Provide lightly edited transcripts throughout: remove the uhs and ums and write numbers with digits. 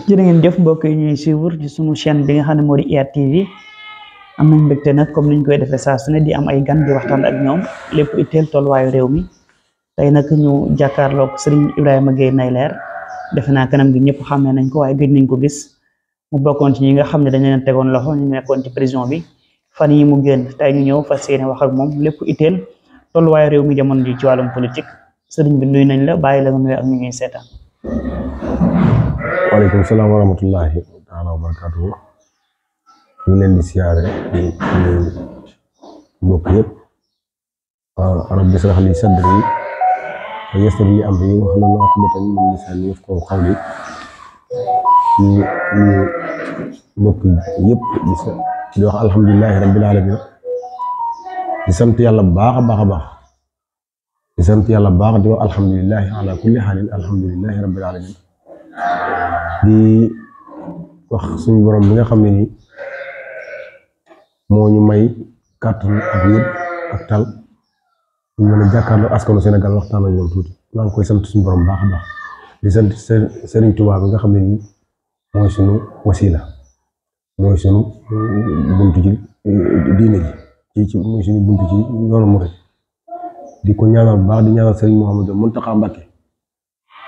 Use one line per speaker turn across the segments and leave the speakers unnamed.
jërë ngeen jëf mbokk yi ñuy suivre ci sunu chaîne bi nga xam ne moo di IYAT TV am nañ mbégte nag comme niñ koy defee saa su ne di am ay gan di waxtaan ak ñoom lépp itteel tolluwaayu réew mi tey nag ñu jàkkaarloog Serigne Ibrahima Gueye Ndeye defe naa kanam gi ñëpp xàmmee nañ ko waaye gëj nañ ko gis mu bokkoon ci ñi nga xam ne dañu leen tegoon loxo ñu nekkoon ci prison bi fan yi mu génn tey ñu ñëw fas yéene wax ak moom lépp itteel tolluwaayu réew mi jamono ji ci wàllum politique Serigne bi nuyu nañ la bàyyi la nga nuyu ak ñu ñuy seetaan.
waaleykum salaam wa rahmatullahi taala wa barakaatuhu ñu leen di siyaare di mbokk yëpp rabbi israh li sadri wa yassir li amri wahlul uqdatan min lisani yafqahu qawli ñu mbokk yëpp di wax alhamdulillahi rabbil alamin di sant yàlla bu baax a baax a baax di sant yàlla bu baax di wax alhamdulillahi ala kulli xaalin alhamdulillahi rabbil alamin di wax suñu borom bi nga xam ne nii moo ñu may kàttan ak wér ak tal ñu mën a jàkkaarloo askanu Sénégal waxtaan ak ñoom tuuti maa ngi koy sant suñu borom baax a baax di sant Serigne Touba bi nga xam ne nii mooy suñu wasila mooy suñu buntu ci diine ji mooy suñu buntu ci yoonu murid di ko ñaanal bu baax di ñaanal Serigne Mouhamadou Mountakha Mbacké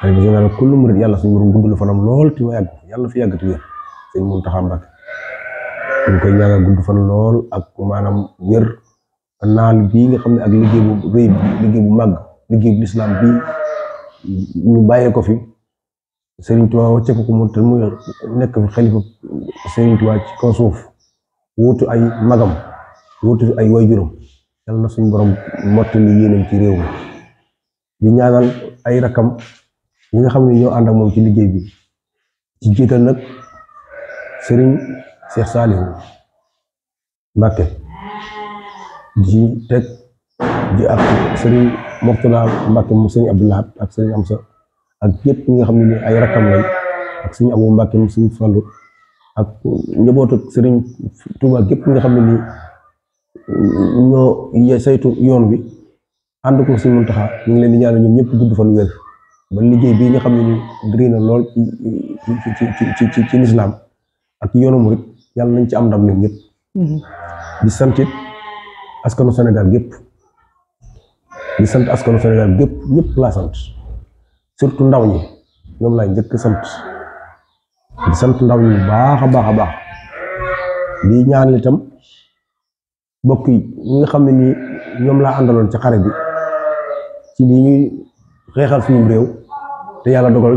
xëy na général kullu murid yàlla suñu borom gudd fanam lool te yàgg yàlla fi yàggati wér sëñ Mountakha Mbacké ñu koy ñaanal gudd fan lool ak maanaam wér naal bii nga xam ne ak liggéey bu rëy liggéey bu màgg liggéey bu lislaam bii ñu bàyyee ko fi Serigne Touba wàcce ko mu te muy nekk fi xalifa Serigne Touba ci kaw suuf wuutu ay magam wuutu ay waajuram yàlla na suñu borom mottali yéenam ci réew mi di ñaanal ay rakam ñi nga xam ne ñoo ànd ak moom ci liggéey bi ci jiital nag Serigne Cheikh Saliou Mbacké di teg di ak Serigne Mourtala Mbacké mu Serigne Abdoulaye ak Serigne Amsa ak ñëpp ñi nga xam ne ni ay rakam lañ ak Serigne Abou Mbacké mu Serigne Fallou ak njabootu Serigne Touba gépp nga xam ne ni ñoo saytu yoon wi ànd ko Serigne Mountakha ñu ngi leen di ñaanal ñoom ñëpp gudd fan wér ba liggéey bii nga xam ne ni gërëm na lool ci lislaam ak yoonu murid yàlla nañ ci am ndam ñoom ñëpp di sant it askanu Sénégal gépp di sant askanu Sénégal gépp ñëpp laa sant surtout ndaw ñi ñoom laay njëkk sant di sant ndaw ñi bu baax a baax a baax di ñaan itam mbokk yi ñi nga xam ne nii ñoom laa àndaloon ci xare bi ci lii ñuy xeexal suñu réew te yàlla dogal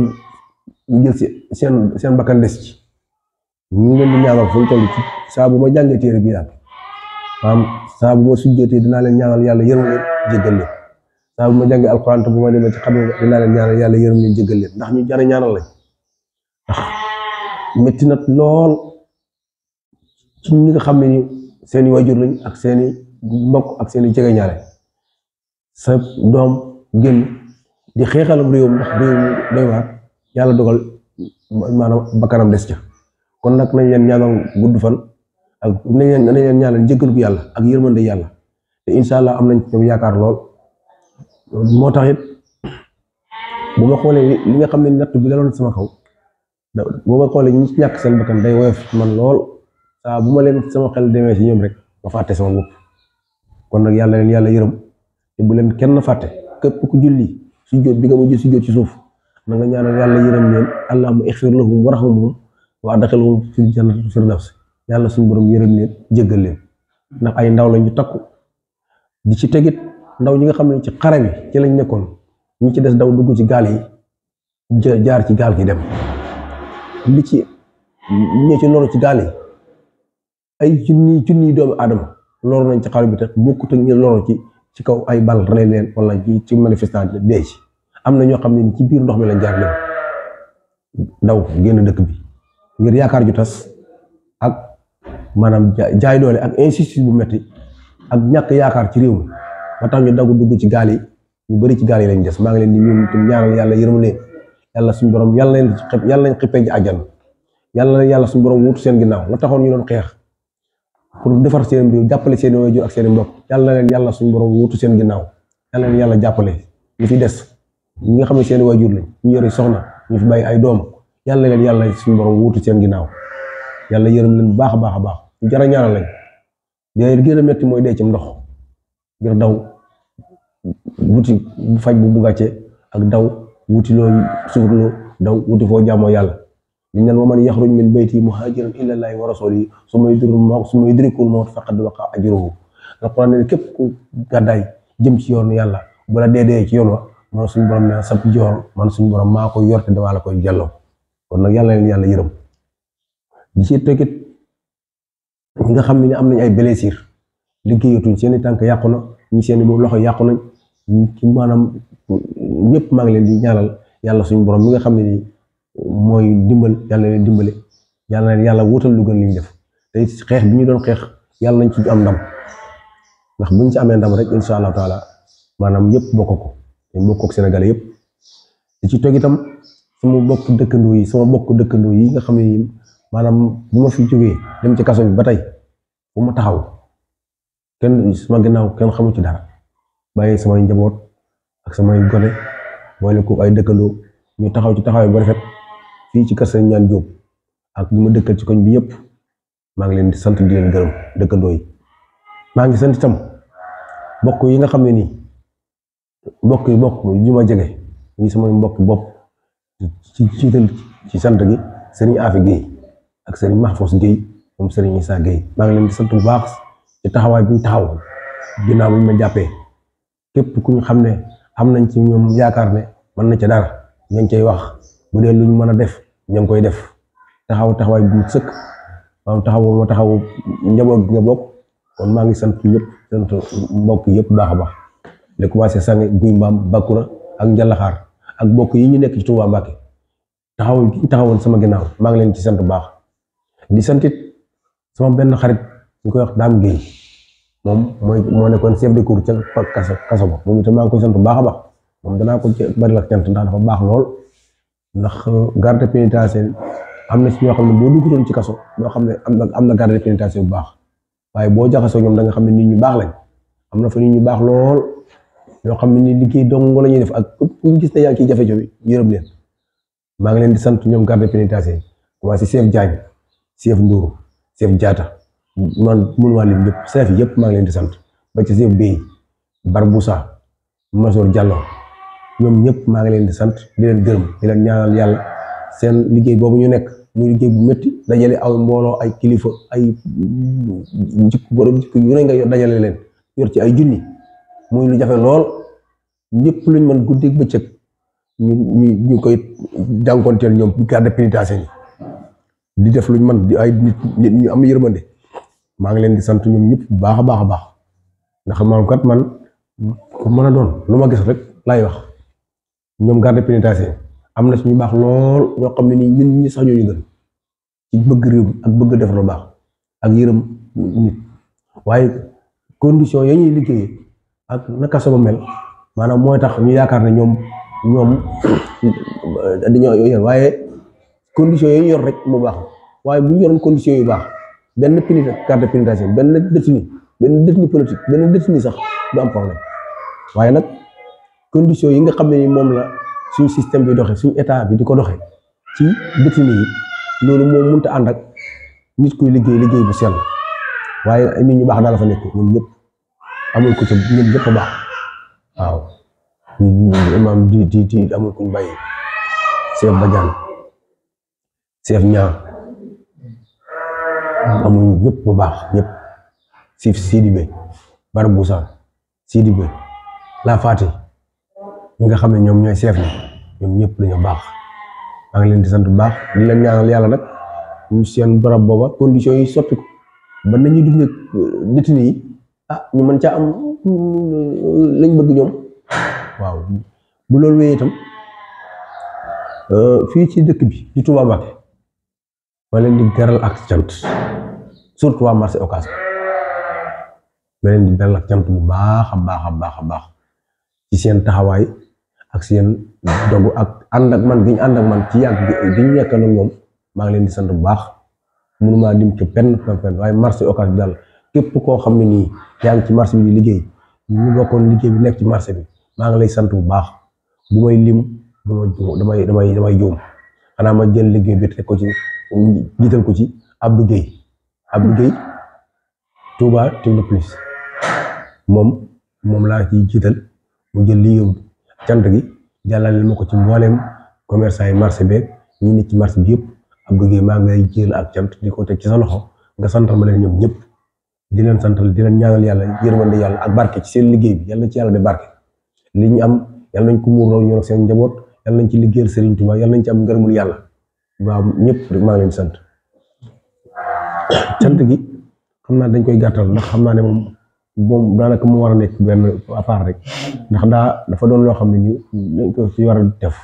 ñu jël si seen bakkan des ci ñu ngi leen di ñaanal fu ñu toll ci saa bu ma jàngee téere bi daal maanaam saa bu ma sujjatee dinaa leen ñaanal yàlla yërëm leen jéggal leen saa bu ma jàngee alxuraan te bu ma demee ci xam dinaa leen ñaanal yàlla yërëm leen jéggal leen ndax ñu jar a ñaanal lañ ndax métti na lool ci ñi nga xam ne ni seeni waajur lañ ak seeni mbokk ak seeni jegeñaale sa doom génn di xeexalam réewum ndax réew mi doy waar yàlla dogal maanaam bakkanam des ca kon nag nañ leen ñaanal gudd fan ak nañ leen ñaanal njëggal gu yàlla ak yërmande yàlla te incha allah am nañ ñoom yaakaar lool moo tax it bu ma xoolee li nga xam ne natt bi daloon sama kaw bu ma xoolee ñi ñàkk seen bakkan day woyof man lool saa bu ma leen sama xel demee ci ñoom rek ma fàtte sama bopp kon nag yàlla leen yàlla yërëm te bu leen kenn fàtte képp ku julli sujjóot bi nga mujj sujjóot ci suuf na nga ñaanal yàlla yërëm leen allahumma ighfir lahum warhamhum wa adkhilhum fil jannati firdaws yàlla suñu borom yërëm leen jéggal leen ndax ay ndaw lañ ñu takku di ci tegit ndaw ñi nga xam ne ci xare bi ci lañ nekkoon ñi ci des daw dugg ci gaal yi jaar ci gaal gi dem li ci ñi ci loru ci gaal yi ay junni doomu aadama loru nañ ci xare bi te bokkut ak ñu loru ci kaw ay bal rey leen wala ci manifestant dee ci am na ñoo xam ne ci biir ndox mi lañ jaar leen daw génn dëkk bi ngir yaakaar ju tas ak maanaam jaay doole ak injustice bu metti ak ñàkk yaakaar ci réew mi ba tax ñu dagu dugg ci gaal yi ñu bari ci gaal yi lañ des maa ngi leen di ñun ñaanal yàlla yërëm leen yàlla suñu borom yàlla nañ xippee ci àjjana yàlla suñu borom wutu seen ginnaaw la taxoon ñu doon xeex pour defar seen réew jàppale seen waajur ak seen mbokk yàlla suñu borom wutu seen ginnaaw yàlla leen yàlla jàppale li fi des ñi nga xam ne seen waajur lañ ñu yore soxna ñu fi bàyyi ay doom yàlla leen yàlla suñu borom wuutu seen ginnaaw yàlla yërëm leen bu baax a baax a baax ñu jar a ñaanal lañ dee gën a métti mooy dee ci ndox ngir daw wuti faj bu gàcce ak daw wuti loo suufloo daw wuti foo jaamoo yàlla liñ naan wa man yaxruj min bayti muhaajiran ila llaahi wa rasuulihi summa yudrikul mawt faqad waqaa ajruhu alquran ne képp ku gàddaay jëm ci yoon yàlla bu la dee ci yoon wa man suñu borom ne sab joor man suñu borom maa koy yorte dawaa la koy jelloo kon nag yàlla leen yàlla yërëm di ci tekkit ñi nga xam ne am nañ ay blessure liggéeyatuñ seeni tànk yàqu na ñi seeni boobu loxo yàqu nañ ci maanaam ñëpp maa ngi leen di ñaanal yàlla suñu borom mi nga xam ne nii mooy dimbal yàlla leen dimbale yàlla leen yàlla wutal lu gën liñ def te xeex bi ñu doon xeex yàlla nañ ci am ndam ndax buñ ci amee ndam rek insha allahu taala maanaam ñëpp bokk ko te bokk ak Sénégalais yëpp di ci toog itam sama bokk dëkkandoo yi nga xam ne nii maanaam bu ma fi jógee dem ci kaso bi ba tey bu ma taxaw kenn sama ginnaaw kenn xamu ci dara bàyyi samay njaboot ak samay gone boole ko ay dëkkandoo ñu taxaw ci taxawaay bu rafet fii ci kër Sëriñ Ñaan Jóob ak ñu ma dëkkal ci koñ bi yëpp maa ngi leen di sant di leen gërëm dëkkandoo yi maa ngi sant itam mbokk yi nga xam ne nii mbokk ñu ma jege ñi samay mbokk bopp ci sant gi Sëriñ Afi Guèye ak Sëriñ Mahfous Guèye moom Sëriñ Issa Guèye maa ngi leen di sant bu baax ci taxawaay bi ñu taxaw ginnaaw bi ñu ma jàppee képp ku ñu xam ne am nañ ci ñoom yaakaar ne mën na ca dara ña ngi cay wax bu dee lu ñu mën a def ña ngi koy def taxawaay bu mu sëkk maanaam taxaw njaboot gi nga bokk kon maa ngi sant ñëpp sant mbokk yëpp baax a baax li commencé Sange Guy Mbaam Bakura ak Njalaxaar ak mbokk yi ñu nekk ci Touba Mbacké taxawoon sama ginnaaw maa ngi leen ci sant bu baax di santit sama benn xarit ñu koy wax Dame Guèye moom moo nekkoon chef de cour ca kaso ba moom itam maa ngi koy sant bu baax a baax moom danaa ko ci bari la cant ndax dafa baax lool ndax garde pénitentiaire am na ci ñoo xam ne boo duggutoon ci kaso ñoo xam ne am na garde pénitentiaire bu baax waaye boo jaxasoo ñoom da nga xam ne nit ñu baax lañ am na fa nit ñu baax lool ñoo xam ne ni liggéey dong la ñuy def ak ku gis ne yaa ngi ciy jafe-jafe yërëm leen maa ngi leen di sant ñoom garde pénitentiaire commencé chef Diagne chef Ndour chef Diatta man mënumaa lim ñëpp chef yëpp maa ngi leen di sant ba ci chef Bey Barboussa Masor Diallo ñoom ñëpp maa ngi leen di sant di leen gërëm di leen ñaanal yàlla seen liggéey boobu ñu nekk muy liggéey bu métti dajale aw mbooloo ay kilifa ay borom jikko yu ne nga yor dajale leen yor ci ay junni muy lu jafe lool ñëpp luñ mën guddeeg bëccëg ñu koy jànkonteel ñoom garde pénitentiaire yi di def luñ mën di ay nit ñu am yërmande maa ngi leen di sant ñoom ñëpp bu baax a baax a baax ndax man kat man ku mën a doon lu ma gis rek laay wax ñoom garde pénitentiaire am na ci ñu baax lool ñoo xam ne nii ñun ñi sax ñooñu gën ci bëgg réew ak bëgg def lu baax ak yërëm nit waaye condition ya ñuy liggéeyee ak naka sama mel maanaam mooy tax ñu yaakaar ne ñoom dañoo yor waaye condition yi ñu yor rek mu baax waaye bu ñu yoroon condition yu baax benn garde pénitentiaire benn détenu politique benn détenu sax du am problème waaye nag condition yi nga xam ne ni moom la suñu système bi doxe suñu état bi di ko doxe ci détenu yi loolu moom mënut a ànd ak nit kuy liggéey bu sell waaye nit ñu baax daal fa nekk ñun ñëpp amul ko ci ñun ñëpp a baax waaw imam di amul kuñ bàyyi chef Badiane chef Niang amul ñëpp bu baax ñëpp Sif Sidibé Barboussa Sidibé La Fati ñi nga xam ne ñoom ñooy chef ni ñoom ñëpp dañoo baax maa ngi leen di sant bu baax di leen ñaanal yàlla nag ñu seen barab booba conditions yi soppiku ba nañuy dund détenu yi ñu mën caa am lañ bëgg ñoom waaw bu loolu wéyee itam fii ci dëkk bi di Touba Mbacké ma leen di garal ak cant surtout waa marché Ocass ma leen di garal ak cant bu baax a baax a baax a baax ci seen taxawaay ak seen dogu ak ànd ak man gi ñu ànd ak man ci yàgg gi ñu nekk ak ñoom maa ngi leen di sant bu baax mënumaa dim ci penn waaye marché Ocass bi daal képp koo xam ne nii yaa ngi ci marché bi di liggéey ñu bokkoon liggéey bi nekk ci marché bi maa ngi lay sant bu baax bu may lim damay juum xanaa ma jël liggéey bi teg ko ci jiital ko ci Abdou Guèye Touba Technopolis moom laa ciy jiital mu jël liggéeyu cant gi jàllale ma ko ci mbooleem commerçant yi marché beeg ñi nit ci marché bi yëpp Abdou Guèye maa ngi lay jël ak cant di ko teg ci sa loxo nga santal ma leen ñoom ñëpp di leen santal di leen ñaanal yàlla yërmande yàlla ak barke ci seen liggéey bi yàlla na ci yàlla de barke li ñu am yàlla nañ ko muurloo ñoo seen njaboot yàlla nañ ci liggéeyal Serigne Touba yàlla nañ ci am ngërëmul yàlla waaw ñëpp rek maa ngi leen sant cant gi xam naa dañ koy gàttal ndax xam naa ne moom daanaka mu war a nekk benn à part rek ndax dafa doon loo xam ne ni dañ ko ci war a def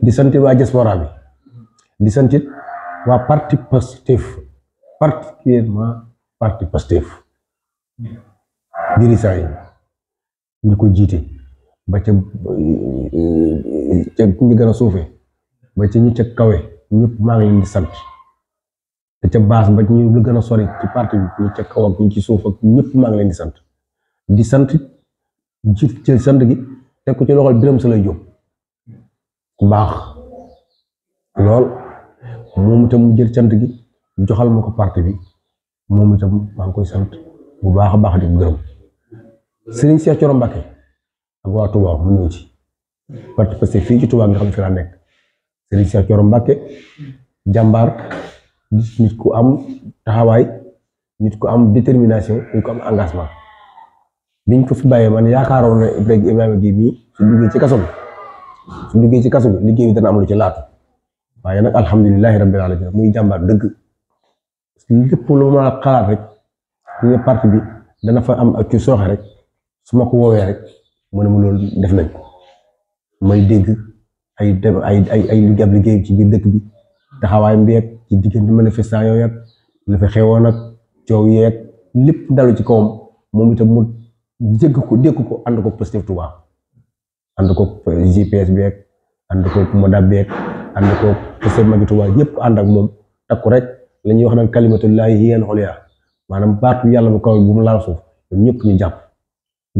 di santit waa diaspora bi di santit waa parti Pastef particulièrement parti Pastef dirigeant yi ñu ko jiite ba ca ñu gën a suufee ba ca ñu ca kawe ñëpp maa ngi leen di sant te ca baas ba ñu lu gën a sori ci parti bi ñu ca kaw ak ñu ci suuf ak ñëpp maa ngi leen di sant ci sant gi teg ko ci loxol Birame Souleye Diop baax lool moom itam mu jël sant gi joxal ma ko parti bi moom itam maa ngi koy sant bu baax a baax di ko gërëm Serigne Cheikh Thioro Mbacké ak waa Touba mu ñëw ci parti parce que fii ci Touba nga xam fi laa nekk Serigne Cheikh Thioro Mbacké jàmbaar nit ku am taxawaay nit ku am détermination nit ku am engagement biñ ko fi bàyyee man yaakaaroon na Ibrahima Guèye bii su duggee ci kaso bi liggéey bi dana am lu ci laatu waaye nag alhamdulilahi rabbil alamin muy jàmbaar dëgg lépp lu ma xalaat rek ñu ne parti bi dana fa am ak ci sooxe rek su ma ko woowee rek mu ne ma loolu def nañ ko may dégg ay liggéey ci biir dëkk bi taxawaay mbeeg ci diggante manifestation yooyu ak la fa xewoon ak coow yeeg lépp dalu ci kawam moom itam mu dégg ko ànd ko Pastef Touba ànd ko GPS beeg ànd ko Moda beeg ànd ko Pastef Magi Touba yëpp ànd ak moom takku rek la ñuy wax naan kalimatullahi hiya al-ulya maanaam baatu yàlla bu kaw bu mu laal suuf ñoom ñëpp ñu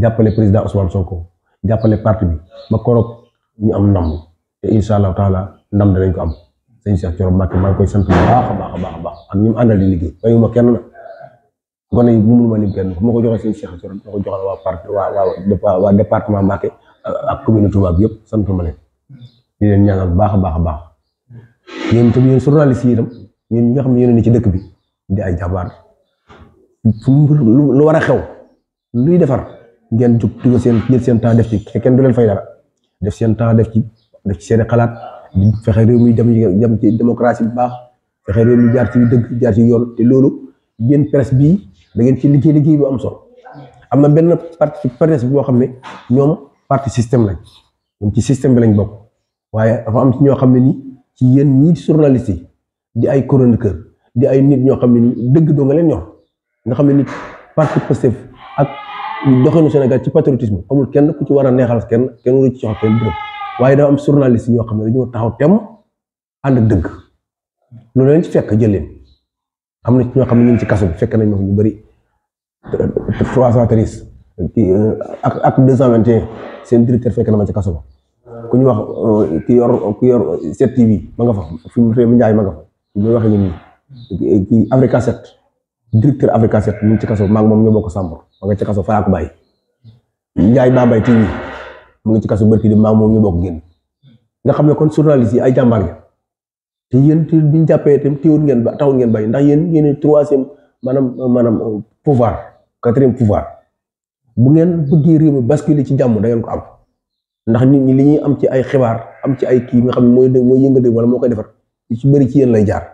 jàppale président Ousmane Sonko jàppale parti bi ba koroog ñu am ndam te incha allahu taala ndam danañ ko am sëñ Cheikh Thioro Mbacké maa ngi koy sant bu baax a baax ak ñi mu àndal di liggéey bayuma kenn na gone yi bu mu ma lim kenn bu ma ko joxee sëñ Cheikh Thioro ma ko joxal waa parti waa département Mbacké ak commune Touba bi yëpp sant ma leen di leen ñaanal bu baax a baax yéen itam yéen journaliste yi itam yéen ñi nga xam ne yéen a ne ci dëkk bi di ay jàmbaar lu war a xew luy defar ngeen jóg dugal jël seen temps def ci kenn du leen fay dara def seen temps def ci seen xalaat di fexe réew mi dem ci démocratie bu baax fexe réew mi jaar ci dëgg jaar ci yoon te loolu yéen presse bii da ngeen ci liggéey bu am solo am na benn parti presse boo xam ne ñoom parti système lañ ñoom ci système bi lañ bokk waaye dafa am ci ñoo xam ne ni ci yéen ñii journaliste yi di ay chroniqueur di ay nit ñoo xam ne ni dëgg doo nga leen ñor nga xam ne ni parti Pastef ak doxinu Sénégal ci patriotisme amul kenn ku ci war a neexal kenn waru ci jox kenn dërëm waaye dafa am journaliste yoo xam ne dañoo taxaw temm ànd ak dëgg loolu leen ci fekk jël leen am na ci ñoo xam ne ñu ngi ci kaso bi fekk nañ ma ñu bëri 313 ak 221 seen directeur fekk na ma ci kaso ba ku ñu wax ki yor 7TV ma nga fa fi mu réew mi Njaay ma nga fa fi muy waxee ñun ñi kii Africa 7 directeur Africa 7 mu ngi ci kaso maa ngi moom ñoo bokk Sambor ma nga ci kaso fa ko bàyyi Njaay Bambay TV mu ngi ci kaso barki di maa moom ñu bokk génn nga xam ne kon journaliste yi ay jàmbaar ngeen te yéen te biñ jàppee itam teewul ngeen ba taxul ngeen bàyyi ndax yéen troisième maanaam pouvoir quatrième pouvoir bu ngeen bëggee réew mi basculer ci jàmm da ngeen ko am ndax nit ñi li ñuy am ci ay xibaar am ci ay kii nga xam ne mooy yëngal wala moo koy defar li ci bëri ci yéen lay jaar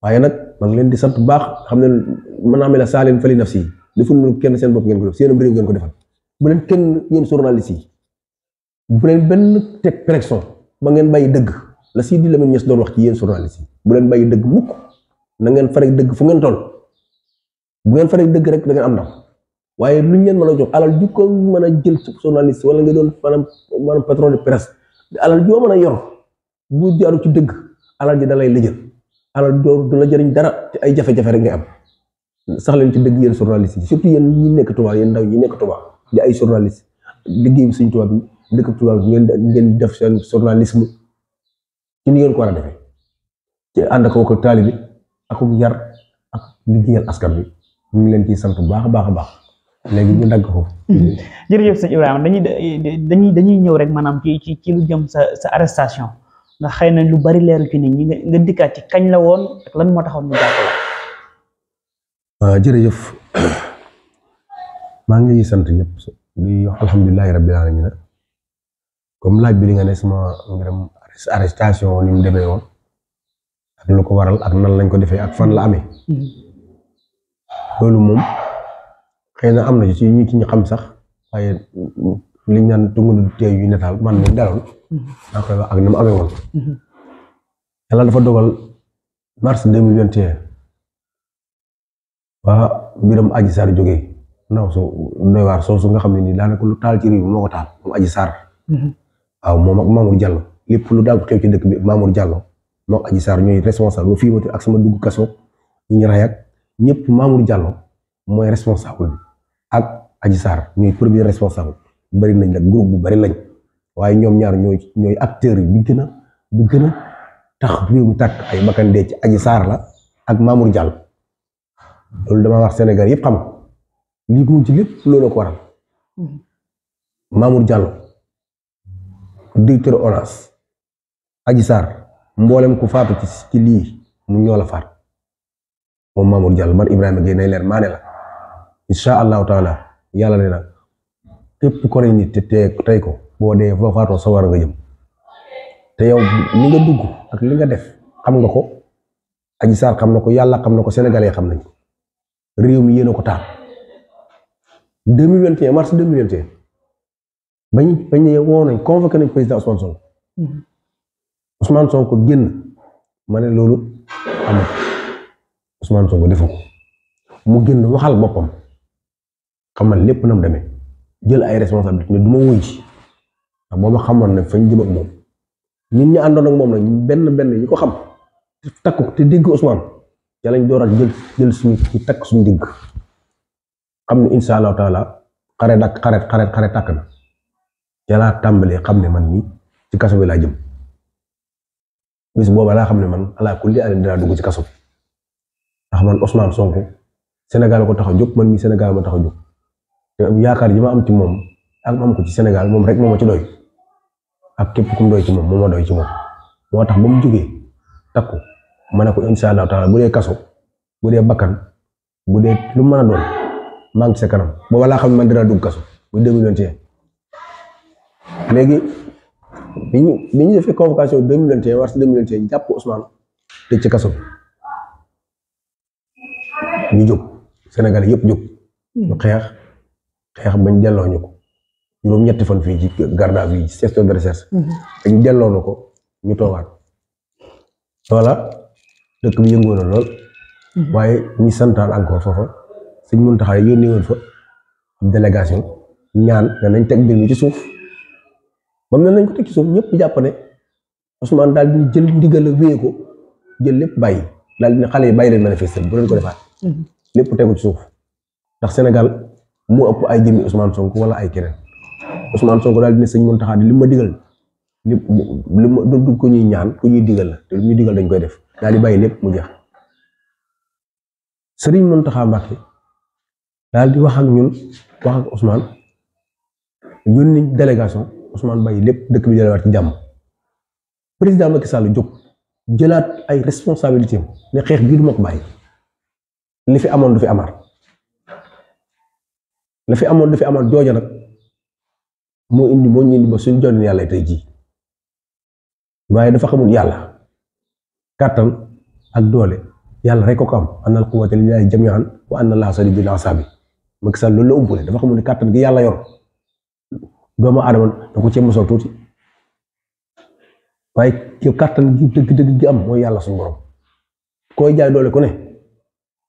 waaye nag maa ngi leen di sant bu baax xam ne mën naa mel ne saa leen fali naf si deful lu kenn seen bopp ngeen ko def seen réew ngeen ko defal bu leen kenn yéen journaliste yi bu leen benn teg pression ba ngeen bàyyi dëgg la Sidi Lamine Niass doon wax ci yéen journaliste yi bu leen bàyyi dëgg mukk na ngeen farek dëgg fu ngeen toll bu ngeen farek dëgg rek da ngeen am ndam waaye luñ leen mën a jox alal ju ko mën a jël ci journaliste wala nga doon maanaam patron de presse alal joo mën a yor bu jaaru ci dëgg alal ji da lay lëjël alal du la jëriñ dara te ay jafe-jafe rek ngay am sax leen ci dëgg yéen journaliste yi surtout yéen ñi nekk Touba yéen ndaw ñi nekk Touba di ay journaliste liggéey bi suñ Touba bi dëkk Touba bi ngeen def seen journalisme ci ni ngeen ko war a defee ci ànd ko taalibi ak yar ak liggéeyal askan bi ñu ngi leen ciy sant bu baax a baax a baax léegi ñu dagg ko.
jërëjëf sëñ Ibrahima dañuy ñëw rek maanaam ci lu jëm sa arrestation ndax xëy na lu bari leeru ci nit ñi nga dikkaat ci kañ la woon ak lan moo taxoon ñu jàpp la.
waaw jërëjëf maa ngi lay sant ñëpp di wax alhamdulilahi rabbil alamin comme laaj bi li nga ne sama mbiram arrestation ni mu demee woon ak lu ko waral ak nan lañ ko defee ak fan la amee loolu moom xëy na am na ci ñu xam sax waaye liñ naan tungu du teew yu netaal man mi daloon daa koy wax ak ni mu amee woon yàlla dafa dogal mars 2021 waa mbiram Adji Sarr jógee ndaw su doy waar soosu nga xam ne nii daanaka lu taal ci réew mi moo ko taal moom Adji Sarr waaw moom ak Mamour Diallo lépp lu daal ko xew ci dëkk bi Mamour Diallo moo ak Adji Sarr ñooy responsable ba fii ma ak sama dugg kaso ñu ray ak ñëpp Mamour Diallo mooy responsable bi ak Adji Sarr ñooy premier responsable bari nañ nag groupe bu bari lañ waaye ñoom ñaar ñooy acteurs yi bi gën a tax réew mi tàkk ay bakkan dee ci Adji Sarr la ak Mamour Diallo loolu dama wax Sénégal yëpp xam lii mu ci lépp loolu ko waral Mamour Diallo directeur ONAS Adji Sarr mboolem ku faatu ci lii mu ñoo la faat moom Mamour Diallo man Ibrahima Gueye nay leer maa ne la insha allahu taala yàlla ne na képp ko rey nit te tey ko boo dee boo faatoo sa war nga jëm te yow li nga dugg ak li nga def xam nga ko Adji Sarr xam na ko yàlla xam na ko sénégalais xam nañ ko réew mi yéen a ko taal 2021 mars 2021 bañ ne woo nañ convoqué nañ président Ousmane Sonko génn ma ne loolu amul Ousmane Sonko defu ko mu génn waxal boppam xamal lépp na mu demee jël ay responsabilité ne du ma wuy ci ndax booba xamoon ne fañ jëm ak moom ñun ñu àndoon ak moom nag benn yi ko xam takk ko te dégg Ousmane ca lañ dooraat jël suñu ci takk suñu digg xam ne insha allahu taala xare tàkk na ca laa tàmbalee xam ne man nii ci kaso bi laa jëm bis booba laa xam ne man alaa kulli àll dinaa dugg ci kaso bi ndax man Ousmane Sonko Sénégal ko tax a jóg man mii Sénégal ma tax a jóg te yaakaar ji ma am ci moom ak ma am ko ci Sénégal moom rek moo ma ci doy ak képp ku mu doy ci moom moo ma doy ci moom moo tax ba mu jógee takku ma ne ko insha allahu taala bu dee kaso bu dee bakkan bu dee lu mën a doon maa ngi ci sa kanam booba laa xam ne man dinaa dugg kaso bu 2021 léegi bi ñu defee convocation 2021 mars 2021 jàpp Ousmane tëj ci kaso bi ñu jóg Sénégal yëpp jóg ñu xeex bañ delloo ñu ko juróom-ñetti fan fii ci garde à vue ci section de recherche dañ delloo na ko ñu toogaat voilà dëkk bi yëngoo na lool waaye ñi santaan encore foofa Sëñ Muntaxa yónnee woon fa délégation ñaan ne nañ teg mbir mi ci suuf ba mu ne nañ ko teg ci suuf ñëpp jàpp ne Ousmane daal di jël ndigal la wéye ko jël lépp bàyyi daal di ne xale yi bàyyi leen manifester bu leen ko defaat lépp tegu ci suuf ndax Sénégal moo ëpp ay jëmmi Ousmane Sonko wala ay keneen Ousmane Sonko daal di ne Sëñ Muntaxa di li ma digal li ma du ko ñuy ñaan ku ñuy digal la te lu ñuy digal dañ koy def daal di bàyyi lépp mu jeex Sëriñ Muntaxa Mbàkke daal di wax ak ñun wax ak Ousmane yónni délégation Ousmane bàyyi lépp dëkk bi delluwaat ci jàmm président Macky Sall jóg jëlaat ay responsabilité ne xeex bii du ma ko bàyyi li fi amoon du fi amaat la fi amoon du fi amaat jooja nag moo ñu indi ba suñ jonn yàlla tey jii waaye dafa xamul yàlla kàttan ak doole yàlla rek ko am annal quwwata lillahi jami'an wa anna allaha shadidul asabi Macky Sall loolu la umpule dafa xamul ne kàttan gi yàlla yor doomu aadama da ko cee mosal tuuti waaye yow kàttan gi dëgg gi am mooy yàlla suñu borom koy jaay doole ku ne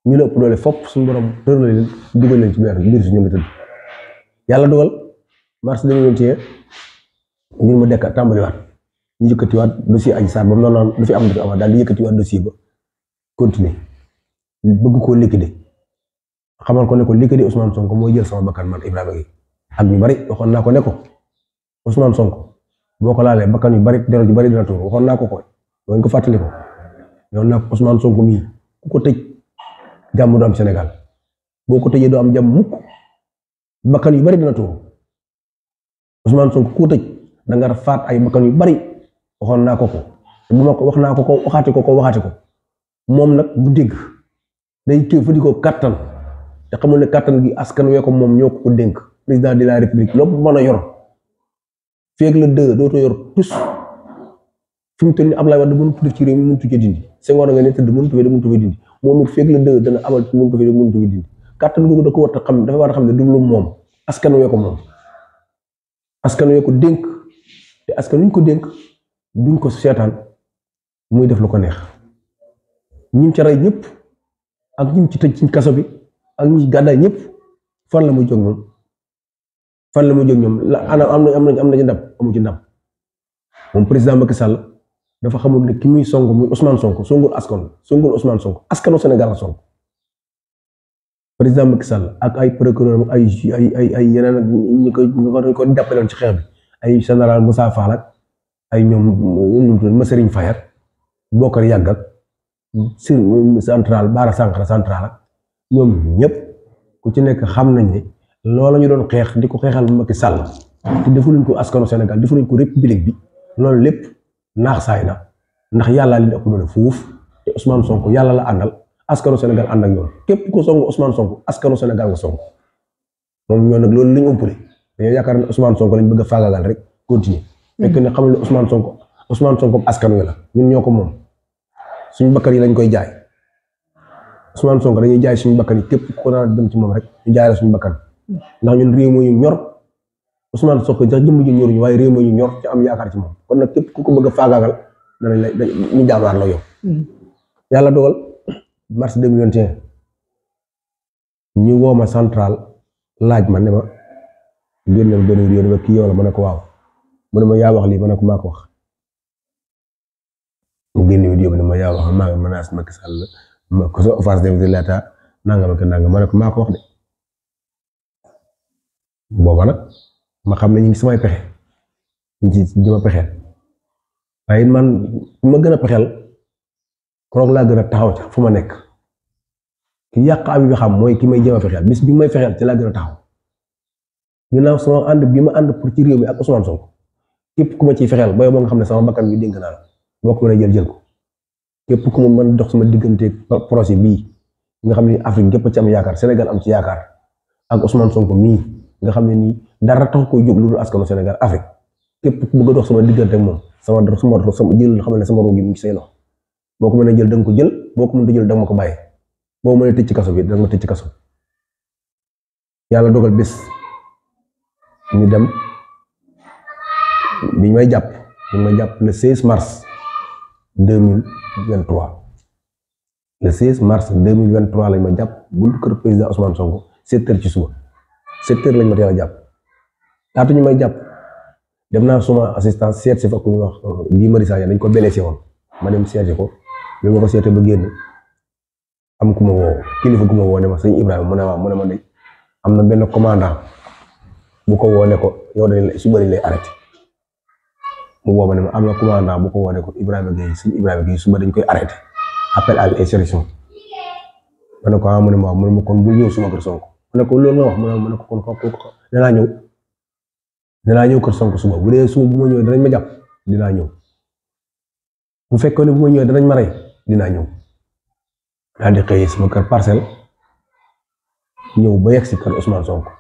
ñu la ëpp doole fopp suñu borom tër na leen dugal leen ci biir suñu nga tëdd yàlla dogal mars 2021 ngir mu dekk tàmbaliwaat ñu yëkkatiwaat dossier Adji Sarr ba mu noonu lu fi am du fi amaat daal di yëkkatiwaat dossier ba continuer bëgg koo liquider xamal ko ne ko liquider Ousmane Sonko mooy jël sama bakkan man Ibrahima Gueye ak ñu bari waxoon naa ko ne ko Ousmane Sonko boo ko laalee bakkan yu bari deret yu bari dina tuur waxoon naa ko ko doo ko fàttali ko yow nag Ousmane Sonko mii ku ko tëj jàmm du am Sénégal boo ko tëjee doo am jàmm mukk bakkan yu bari dina tuuru Ousmane Sonko ku ko tëj da nga faat ay bakkan yu bari waxoon naa ko bu ma ko wax naa ko waxaate ko moom nag bu dégg day téye fa di ko kattan te xamul ne kattan gi askan wee ko moom ñoo ko dénk président de la république lépp mën a yor feeg la dë dootoo yor tus fi mu toll nii Abdoulaye Wade mënut def ci réew mi mënut cee dindi Senghor nga ne tëdd mënut fee dindi moom it feeg la dë dana amal mënut fee dindi kattan googu da ko war a xam dafa war a xam ne du lu moom askan wee ko moom askan wee ko dénk te askan wi ñu ko dénk duñ ko seetaan muy def lu ko neex ñim ca rey ñëpp ak ñim ci tëj ci kaso bi ak ñi gàddaay ñëpp fan la muy jóg ñoom la am na ci ndam amu ci ndam moom président Macky Sall dafa xamul ne ki muy song muy Ousmane Sonko songul Ousmane Sonko askanu Sénégal la song président Macky Sall ak ay procureur ay yeneen ñi ko jàppaloon ci xeex bi ay général Moussa Fall ak ay ñoom Serigne Faye ak Bokar Yàgg ak central Bara Sankara central ak ñoom ñëpp ku ci nekk xam nañ ne loolu ñu doon xeex di ko xeexal Macky Sall te defuñu ko askanu Sénégal defuñu ko république bi loolu lépp naax saay na ndax yàlla li ëpp doole fuuf te Ousmane Sonko yàlla la àndal askanu Sénégal ànd ak ñoom képp ko songu Ousmane Sonko askanu Sénégal nga songu moom ñoo nag loolu lañu ëppale dañoo yaakaar ne Ousmane Sonko lañ bëgg a faagaagal rek continuer fekk ne xamul ne Ousmane Sonko askan wi la ñun ñoo ko moom suñu bakkan yi lañ koy jaay Ousmane Sonko dañuy jaay suñu bakkan yi képp ko naan dem ci moom rek ñu jaay la suñu bakkan ndax ñun réew moo ñu ñor Ousmane Sonko sax jëmm ji ñoruñu waaye réew moo ñu ñor ci am yaakaar ci moom kon nag képp ku ko bëgg a faagaagal danañ la ñu jaamaar la yow yàlla dogal mars 2021 ñu woo ma central laaj ma ne ma génnal benn réew ne ma kii yow la ma ne ko waaw mu ne ma yaa wax lii ma ne ko maa ko wax mu génne vidéo bi ne ma yaa wax maa ngi menace Macky Sall ma ko offense de l'État nangam ak nangam ma ne ko maa ko wax de booba nag ma xam ne ñu ngi samay pexe ñu ci di ma pexeel waaye man fu ma gën a pexeel koroog laa gën a taxaw ca fu ma nekk ki yàq abi bi xam mooy ki may jéem a fexeel bis bi may fexeel ci laa gën a taxaw ginnaaw sama ànd bi ma ànd pour ci réew mi ak Ousmane Sonko képp ku ma ciy fexeel ba yow nga xam ne sama bakkan bi dénk naa la boo ko mën a jël ko képp ku ma mën dox sama diggante projet bii nga xam ne Afrique gépp ci am yaakaar Sénégal am ci yaakaar ak Ousmane Sonko mii nga xam ne nii dara tax koy jóg lu dul askanu Sénégal Afrique képp ku bëgg a dox sama diggante ak moom sama jël xam ne sama roo gi mu ngi say loxo boo ko mën a jël da nga ko jël boo ko mën a jël da nga ma ko bàyyi boo mën a tëj ci kaso bi da nga ma tëj ci kaso yàlla dogal bés ñu dem bi may jàpp le 16 mars 2023 le 16 mars 2023 lañ ma jàpp buntu kër président Ousmane Sonko 7 heures ci suba 7 heures lañ ma teel a jàpp laata ñu may jàpp dem naa suma assistance seet si fa ku ñu wax Guy Marius Sagna dañ ko blessé woon ma dem seeti ko bi ma ko seetee ba génn am ku ma woo kilifa gu ma woo ne ma sëñ Ibrahima mu ne waaw mu ne ma de am na benn commandant bu ko woo ne ko yow dañ suba dañ lay arrêté mu woo ma ne ma am na commandant bu ko woo ne ko Ibrahima Gueye sëñ Ibrahima Gueye suba dañ koy arrêté appel à l'insurrection ma ne ko ah mu ne ma waaw mu ne ma kon bul ñëw suma kër Sonko ma ne ko loolu nga wax mu ne ko kon danaa ñëw kër Sonko suba bu dee suba bu ma ñëwee danañ ma jàpp dinaa ñëw bu fekkoon ne bu ma ñëwee danañ ma rey dinaa ñëw daal di xëy sama kër Parcelles ñëw ba yegg si kër Ousmane Sonko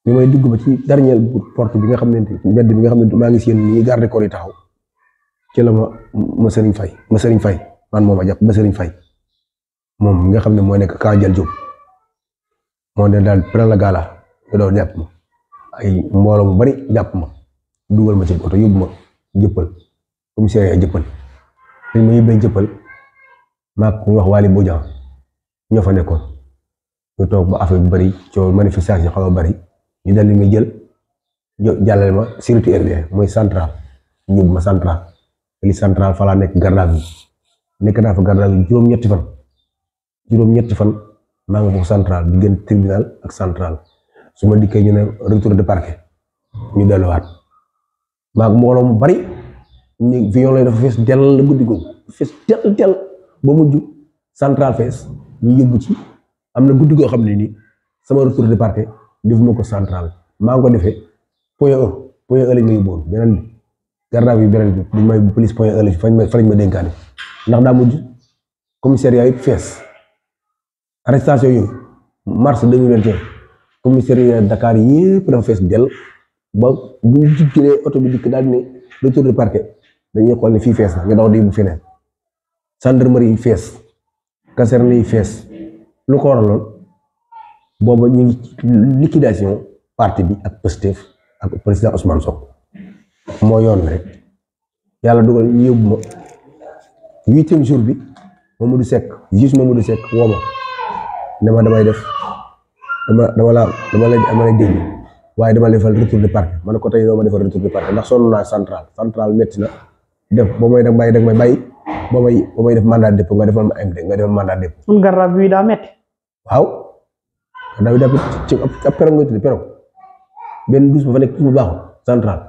bi may dugg ba ci dernière porte bi nga xam ne mbedd bi nga xam ne maa ngi seen ñi garde corps yi taxaw ci la ma Serigne Faye man moo ma jàpp ba Serigne Faye moom nga xam ne mooy nekk Ka Dial Diop moo ne daal pren la gaala ñu doon jàpp ma ay mbooloo mu bari jàpp ma dugal ma ci oto yóbbu ma jëppal commissariat jëppal dañ ma yóbbee jëppal maag ñu wax Waly Bodian ñoo fa nekkoon ñu toog ba affaire bu bari coow manifestation xaw a bari ñu dal li may jël jàllale ma sécurité urbaine mooy central ñu yóbbu ma central li central fa laa nekk garde à vue nekk naa fa garde à vue juróom-ñetti fan maa ngi foofu central diggante tribunal ak central su ma dikkee ñu ne retour de parquet ñu delluwaat maag mbooloo mu bari ni viol lay dafa fees dell guddi googu fees dell ba mujj central fees ñu yóbbu ci am na guddi goo xam ne nii sama retour de parquet defuma ko central maa ngi ko defee point 1 lañ ma yóbbuwoon beneen bi garde à vue bi beneen bi duñ may police point 1 lañ ma dénkaane ndax daa mujj commissariat yëpp fees arrestation yooyu mars 2021 commissariat Dakar yëpp dafa fees del ba bu ñu jigéenee oto bi dikk daal di ne retour de parquet dañuy xool ne fii fees na nga daw di bu feneen gendarmerie yi fees caserne yi fees lu ko waraloon booba ñu ngi liquidation parti bi ak Pastef ak président Ousmane Sonko moo yoon rek yàlla dogal ñu yóbbu ma 8e jour bi Mamadou Seck juge Mamadou Seck woo ma ne ma damay def dama lay déglu waaye dama defal retour de parquet ma ne ko tey doo ma defal retour de parquet ndax sonn naa central métti na def ba may dag may bàyyi ba may def mandat de dépôt nga defal ma MD nga defal mandat de dépôt.
garde à vue daa métti.
waaw garde à vue ci ab perron nga tudd perron benn douche ba fa nekk bu baaxul central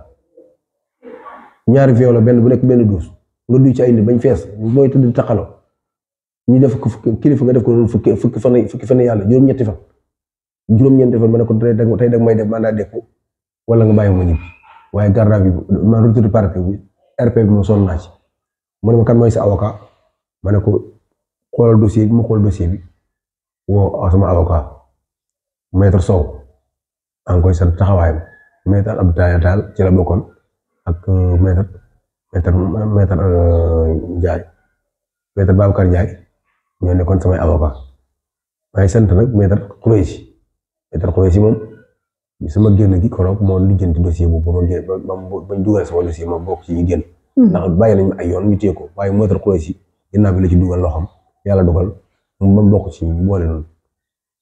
ñaari viol benn bu nekk benn douche nga duy ci ay nit bañ fees booy tudd taxaloo ñu def ko kilifa nga def ko noonu fukki fan yàlla juróom-ñetti fan juróom-ñeenti fan ma ne ko tey dag may def mandat de dépôt wala nga bàyyi ma ñibbi waaye garde à vue bi ma retour de parquet bi RP bi ma sonn naa ci mu ne ma kan mooy sa avocat ma ne ko xoolal dossier bi ma xool dossier bi woo sama avocat maître Sow maa ngi koy sant taxawaayam maître Abdou Tall ci la bokkoon ak maître Ndiaye maître Babacar Ndiaye ñoo nekkoon samay avocat maa ngi sant nag maître Khoureyssi moom sama génn gi koroog moo lijjanti dossier boobu ba ma génn bañ dugal sama dossier ma bokk ci ñu génn ndax bàyyi nañ ay yoon ñu téye ko waaye maître Khoureyssi ginnaaw bi la ci dugal loxoom yàlla dogal moom ba mu bokk ci ñu boole noonu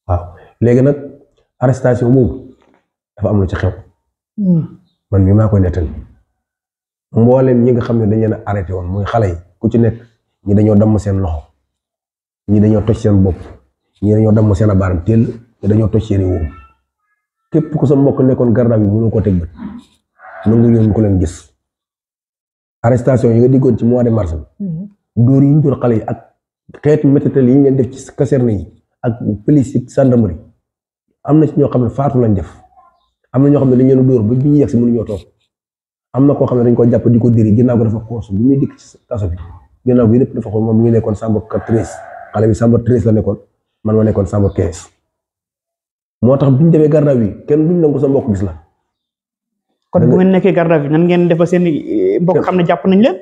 waaw léegi nag arrestation boobu dafa am lu ci xew man mii maa koy nettali mbooleem ñi nga xam ne dañ leen a arrêté woon muy xale yi ku ci nekk ñi dañoo damm seen loxo ñi dañoo toj seen bopp ñi dañoo damm seen abaaram teel ñi dañoo toj seen i wóom képp ku sa mbokk nekkoon garde à vue mënoo ko teg bët nangu ñoom ko leen gis arrestation yi nga diggoon ci mois de mars bi dóor yi ñu dóor xale yi ak xeetu métital yi ñu leen def ci caserne yi ak police yi gendarmerie am na ci ñoo xam ne faatu lañ def am na ñoo xam ne dañ leen dóor ba bi ñu yegg si mënuñoo toog am na koo xam ne dañ ko jàpp di ko diri ginnaaw ko dafa xoos bi muy dikk ci kaso bi ginnaaw bi yëpp dafa xool moom mu ngi nekkoon chambre 13 xale bi chambre 13 la nekkoon man ma nekkoon chambre 15 moo tax bi ñu defee garde à vue kenn duñ nangu sa mbokk gis la.
kon bu ngeen nekkee garde à vue nan ngeen defal seen mbokk xam ne jàpp nañ leen.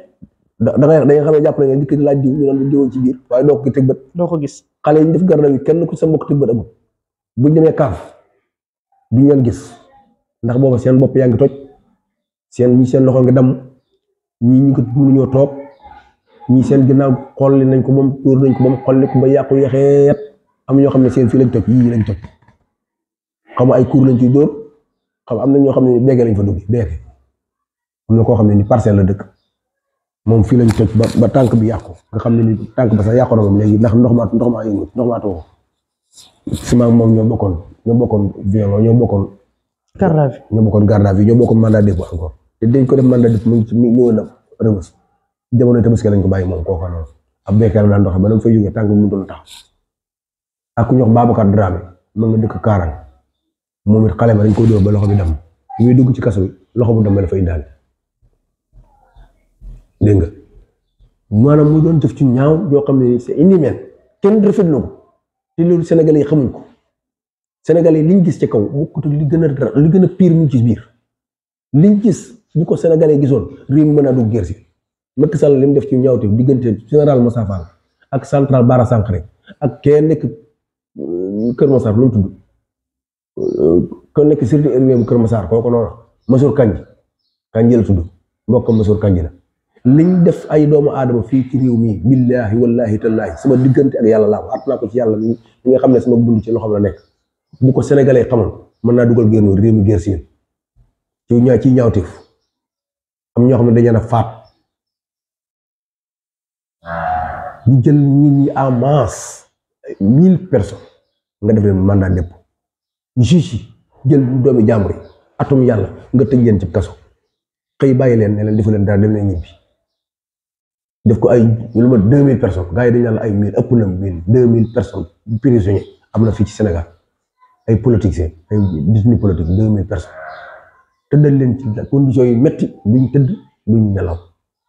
da nga xam ne jàpp nañ leen dikk di laaj diw ñu naan diwoon ci biir waaye doo ko teg bët.
doo ko gis
xale yi ñu def garde à vue kenn ku sa mbokk teg bët amul buñ demee kaaf duñ leen gis ndax booba seen bopp yaa ngi toj seen loxo ngi damm ñii ñi ko mënuñoo toog ñii seen ginnaaw xolli nañ ko ba mu dóor nañ ko ba mu xolli ko ba yàqu yaxeet am ñoo xam ne seen fii lañ toj yii lañ toj xam ay cour lañ ciy dóor xam am na ñoo xam ne beeke lañ fa dugg beeke am na koo xam ne ni parcelle la dëkk moom fii lañ toj ba tànk bi yàqu nga xam ne ni tànk ba sax yàqu na moom léegi ndax ndox maa yëngu ndox maa too si maag moom ñoo bokkoon violon ñoo bokkoon garde à vue ñoo bokkoon mandat de dépôt encore te dañ ko def mandat de dépôt mu ñëwoon na Rebeuss jamono Tabaski lañ ko bàyyi moom kooka noonu ab béykat la daan doxee ba dama fay jógee tànk bi mu doon tax ak ku ñuy wax Babacar Dramé ma nga dëkk Kaarang moom it xale ma dañ ko dóor ba loxo bi dem muy dugg ci kaso bi loxo bu dem la fay indaale dégg nga maanaam mu doon def ci ñaaw yoo xam ne c'est inhumain kenn rafetlu ko te loolu Sénégalais yi xamuñ ko Sénégalais yi liñ gis ci kaw bokkut li gën a pire mu ci biir liñ gis bu ko Sénégalais yi gisoon réew mi mën a dugg guerre si Macky Sall li mu def ci ñaawte diggante général Moussa Fall ak central Bara Sankaré ak kee nekk Kër Massar lu mu tudd ko nekk sûreté urbaine Kër Massar kooku noonu Massour Kandji la tudd mbokkam Massour Kandji la liñ def ay doomu aadama fii ci réew mi billaahi wallaahi tallaahi sama diggante ak yàlla laa at naa ko ci yàlla mi nga xam ne sama dund ci loxoom la nekk bu ko Sénégalais xamoon mën naa dugal génn réew mi guerre civile ci ñaawteef am ñoo xam ne dañu leen a faat di jël nit ñi en masse 1000 personnes nga def leen mandat de dépôt juge yi jël doomi jàmbur yi atum yàlla nga tëj leen ci kaso xëy bàyyi leen ne leen defu leen dara dem leen ñibbi def ko ay lu ma 2000 personnes gars yi dañu naan la ay 1000 ëpp na 1000 2000 personnes prisonniers am na fii ci Sénégal ay politiciens ay détenus politiques 2000 personnes tëddal leen ci conditions yu métti duñ tëdd duñ nelaw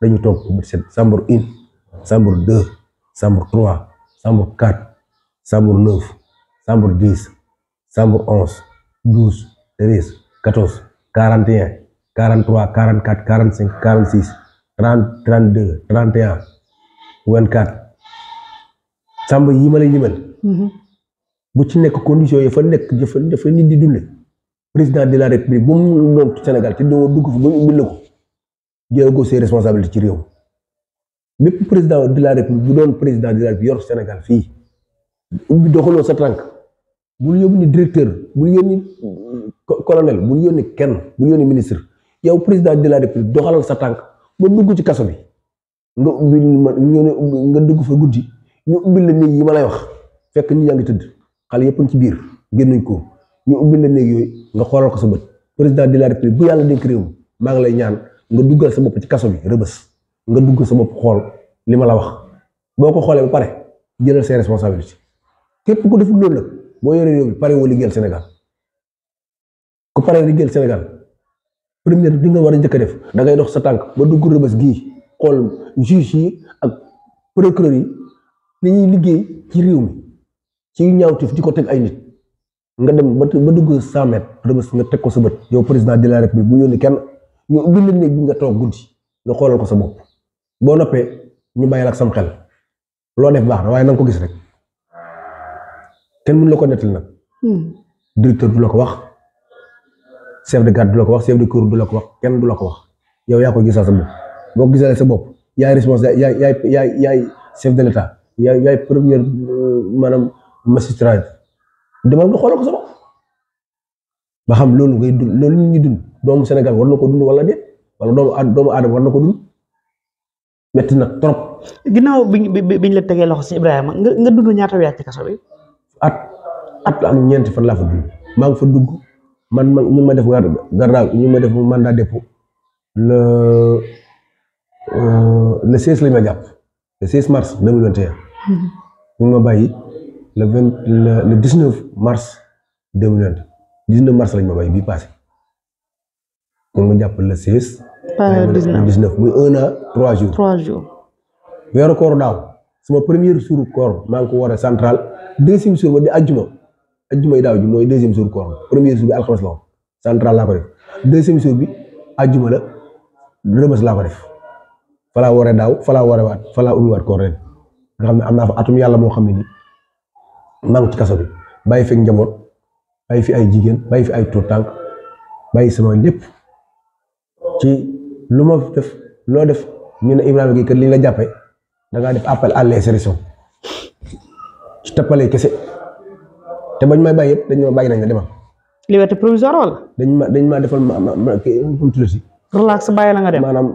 dañu toog bu set chambre 1 chambre 2 chambre 3 chambre 4 chambre 9 chambre 10 chambre 11 12 13 14 41 43 44 45 46 30 32 31 24 chambre yi ma lay limal bu ci nekk conditions yi fa nekk dafa nit di dunde président de la république bu mu doon Sénégal te doo dugg fa ba ñu ubbil la ko jël ko ses responsabilités ci réew bépp président de la république bu doon président de la république yor Sénégal fii ubbi doxaloo sa tànk bul yóbbu ni directeur bul yónni colonel bul yónni kenn bul yónni ministre yow président de la république doxalal sa tànk ba dugg ci kaso bi nga ubbi nga dugg fa guddi ñu ubbil la néeg yi ma lay wax fekk nit yaa ngi tëdd xale yëpp ci biir génnuñ ko ñu ubbil la néeg yooyu nga xoolal ko sa bët président de la république bu yàlla dénk réew mi maa ngi lay ñaan nga duggal sa bopp ci kaso bi rëbës nga dugg sa bopp xool li ma la wax boo ko xoolee ba pare jëlal ses responsabilités képp ku deful loolu nag boo yoree réew mi pare woo liggéeyal Sénégal ku pare liggéeyal Sénégal première bi nga war a njëkk a def da ngay dox sa tànk ba dugg rëbës gii xool juge yi ak procureur yi li ñuy liggéey ci réew mi ci ñaawteef di ko teg ay nit nga dem ba dugg 100 mètres rëbës nga teg ko sa bët yow président de la république bu yónni kenn ñu ubbi la néeg bi nga toog guddi nga xoolal ko sa bopp boo noppee ñu bàyyi la ak sam xel loo def baax na waaye na nga ko gis rek kenn mënu la ko nettali nag directeur du la ko wax chef de garde du la ko wax chef de corps du la ko wax kenn du la ko wax yow yaa ko gisal sa bopp boo ko gisalee sa bopp yaay responsable yaay chef de l'état yaay première maanaam magistrat demal nga xoolal ko sa bopp ba xam loolu ngay dund loolu nit ñi dund doomu Sénégal war na ko dund wala déet wala doomu aadama war na ko dund metti na trop.
ginnaaw biñ la tegee loxo si Ibrahima nga dund ñaata weer ci kaso bi.
at la am ñeenti fan laa fa dund maa ngi fa dugg man ñu ma def garde ñu ma def mandat dépôt le 16 lañ ma jàpp le 16 mars 2021. ñu ma bàyyi le 19 mars 2020 19 mars lañ ma bàyyi bii passé kon ma jàpp le 16. le 19 muy 1 an 3 jours.
3 jours.
weeru koor daaw sama premier jour koor maa ngi ko war a central deuxième jour ba di ajjuma yi daaw ji mooy deuxième jour koor premier jour bi alxames la woon central laa ko def deuxième jour bi ajjuma la rëbës laa ko def fa laa waree daaw fa laa waree waat fa laa ubbiwaat koor ren nga xam ne am naa fa atum yàlla moo xam ne nii maa ngi ci kaso bi bàyyi fekk njaboot bàyyi fi ay jigéen bàyyi fi ay tuut tànk bàyyi sama lépp ci lu ma def loo def ñu ne Ibrahima Gueye kat li la jàppee da ngaa def appel à l'insurrection ci tappalee kese te bañ may bàyyi yëpp dañ ma bàyyi nañ la demal.
liberté provisoire wala.
dañ ma defal ma kii
relax bàyyi la nga dem.
maanaam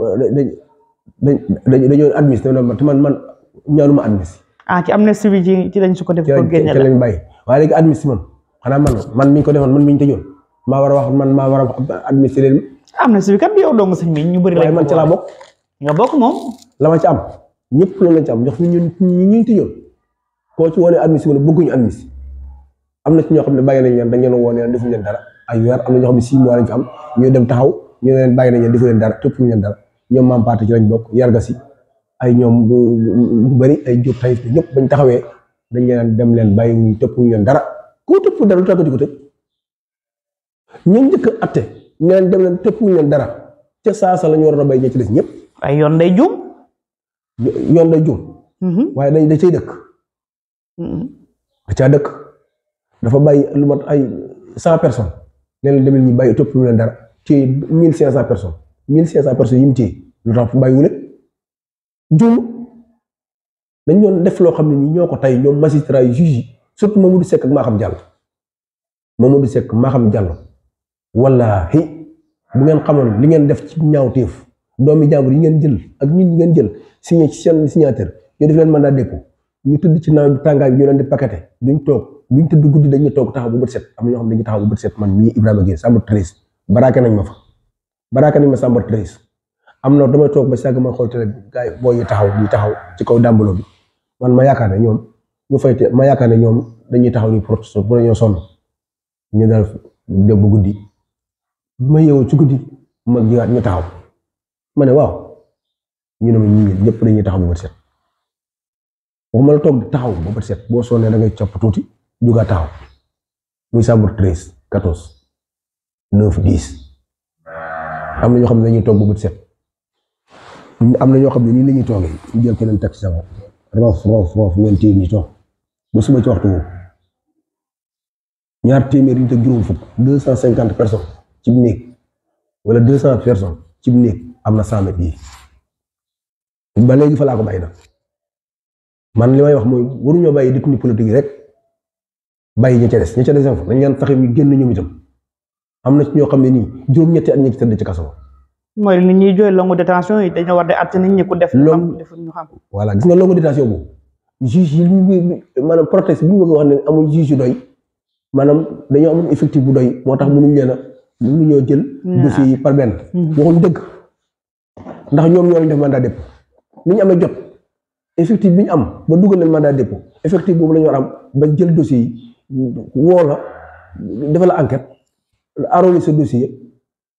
dañoo admis te man ñaanuma admis.
ci amnistie bi ci lañ su ko def. ko génne la
ci lañ bàyyi waaye léegi admis moom xanaa man mi ñu ko defoon man mi ñu tëjoon maa war a wax admis leen. amnistie
bi kat bi yow dong sëñ bi ñu bëri.
waaye man ci laa bokk.
nga bokk moom.
la ma ci am ñëpp loolu lañ ci am ndax ñu tëjoon koo ci wane admis wala bëgguñu admis am na ci ñoo xam ne bàyyi nañ leen dañ leen woon leen defuñu leen dara ay weer am na ñoo xam ne 6 mois lañ fi am ñu dem taxaw ñu ne leen bàyyi nañ leen defu leen dara tëppuñu leen dara ñoom maam parti ci lañ bokk yarga si ay ñoom bu bëri ay jóob tayif ñëpp bañ taxawee dañ leen dem leen bàyyi ñu tëppuñu leen dara koo tëpp dara lu tax di ko tëj ñu njëkk atte ñu leen dem leen tëppuñu leen dara ca saasa la ñu waroon a bay ñi ci des ñëpp
ay yoon day juum
waaye da cay dëkk da caa dëkk dafa bàyyi lu mat ay 100 personnes leen demel ñi bàyyi topp lu leen dara ci 1500 personnes 1500 personnes yi mu ci lu tax bàyyi wule juum dañ doon def loo xam ne nii ñoo ko tey ñoom magistrat yi juge yi surtout Mamadou Seck ak Mamadou Seck Maham Diallo wallaahi bu ngeen xamoon li ngeen def ci ñaawteef doomi jàmbur yi ngeen jël ak nit ñi ngeen jël signé ci seen signature ñu def leen mandat dépôt ñu tëdd ci nawet tàngaay bi ñu leen di paqueté duñ tëdd guddi dañuy toog taxaw bu bët set am na ñoo xam ne dañuy taxaw bu bët set man mii Ibrahima Gueye chambre 13 baraake nañ ma fa chambre 13 am na damay toog ba sàgg ma xool télé bi gars yi booy yi taxaw ci kaw dàmbalo bi man ma yaakaar ne ñoom ñu fay te ma yaakaar ne ñoom dañuy taxaw ni protesté bu dañoo sonn ñu dal dem ba guddi bi ma yeewoo ci guddi ma jiwaat ñu taxaw ma ne waaw ñu ne ma ñii ñëpp dañuy taxaw ba bët set waxuma la toog taxaw ba bët set boo sonnee da ngay copp tuuti jugaat taxaw muy chambre 13 14 9 10 am na ñoo xam ne dañuy toog ba bët set am na ñoo xam ne nii la ñuy toogee ñu jël keneen teg ci sama roof ngeen téye nii toog ba suba ci waxtu woowu ñaar téeméer yi te juróom fukk 250 personnes ci néeg wala 200 personnes ci néeg am na 100 mètres yi ba léegi fa laa ko bàyyi nag man li may wax mooy waruñoo bàyyi détenu politique yi rek bàyyi ña ca des nañ leen fexe ñu génn ñoom itam am na ci ñoo xam ne nii juróom-ñetti at ñi ci tëdd ci kaso.
mooy nit ñi jooy longue détention yi dañoo war di àtte nit ñi ku def. ñu xam
voilà gis nga longue détention boobu juge yi maanaam protest bi ñu bëgg wax ne amul juge yu doy maanaam dañoo amul effectif bu doy moo tax mënuñoo jël. dossier yi par benn. waxuñ dëgg ndax ñoom ñoo leen def mandat dépôt ni ñu amee jot effectif bi ñu am ba dugal leen mandat dépôt effectif boobu la ñu war am ba jël dossier yi woo la defal la enquête arrôler sa dossier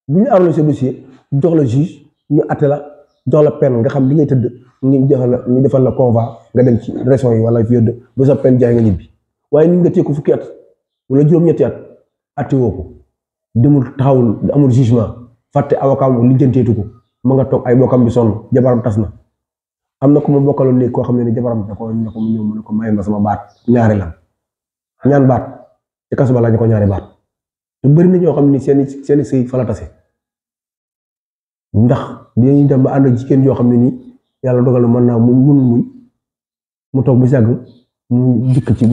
bu ñu arrôler sa dossier. jox la juge ñu atte la jox la peine nga xam li ngay tëdd ñu defal la convoi nga dem ci région yi wala vieux ba sa peine jaay nga ñibbi waaye nit nga téye ko fukki at wala juróom-ñetti at atte woo ko demul taxawul amul jugement fàtte avocat mu lijjanteetu ko ma nga toog ay bokkam bi sonn jabaram tas na am na ku ma bokkaloon léegi koo xam ne ni jabaram da ko ne ko mu ñëw mu ne ko may ma sama baat ñaari la ñaan baat ci kaso ba la ñu ko ñaari baat te bëri na ñoo xam ni seeni sëy fa la tase ndax dañuy dem ba ànd ak jigéen yoo xam ne nii yàlla dogal mën naa muñ mu toog bu sàgg mu dikk ci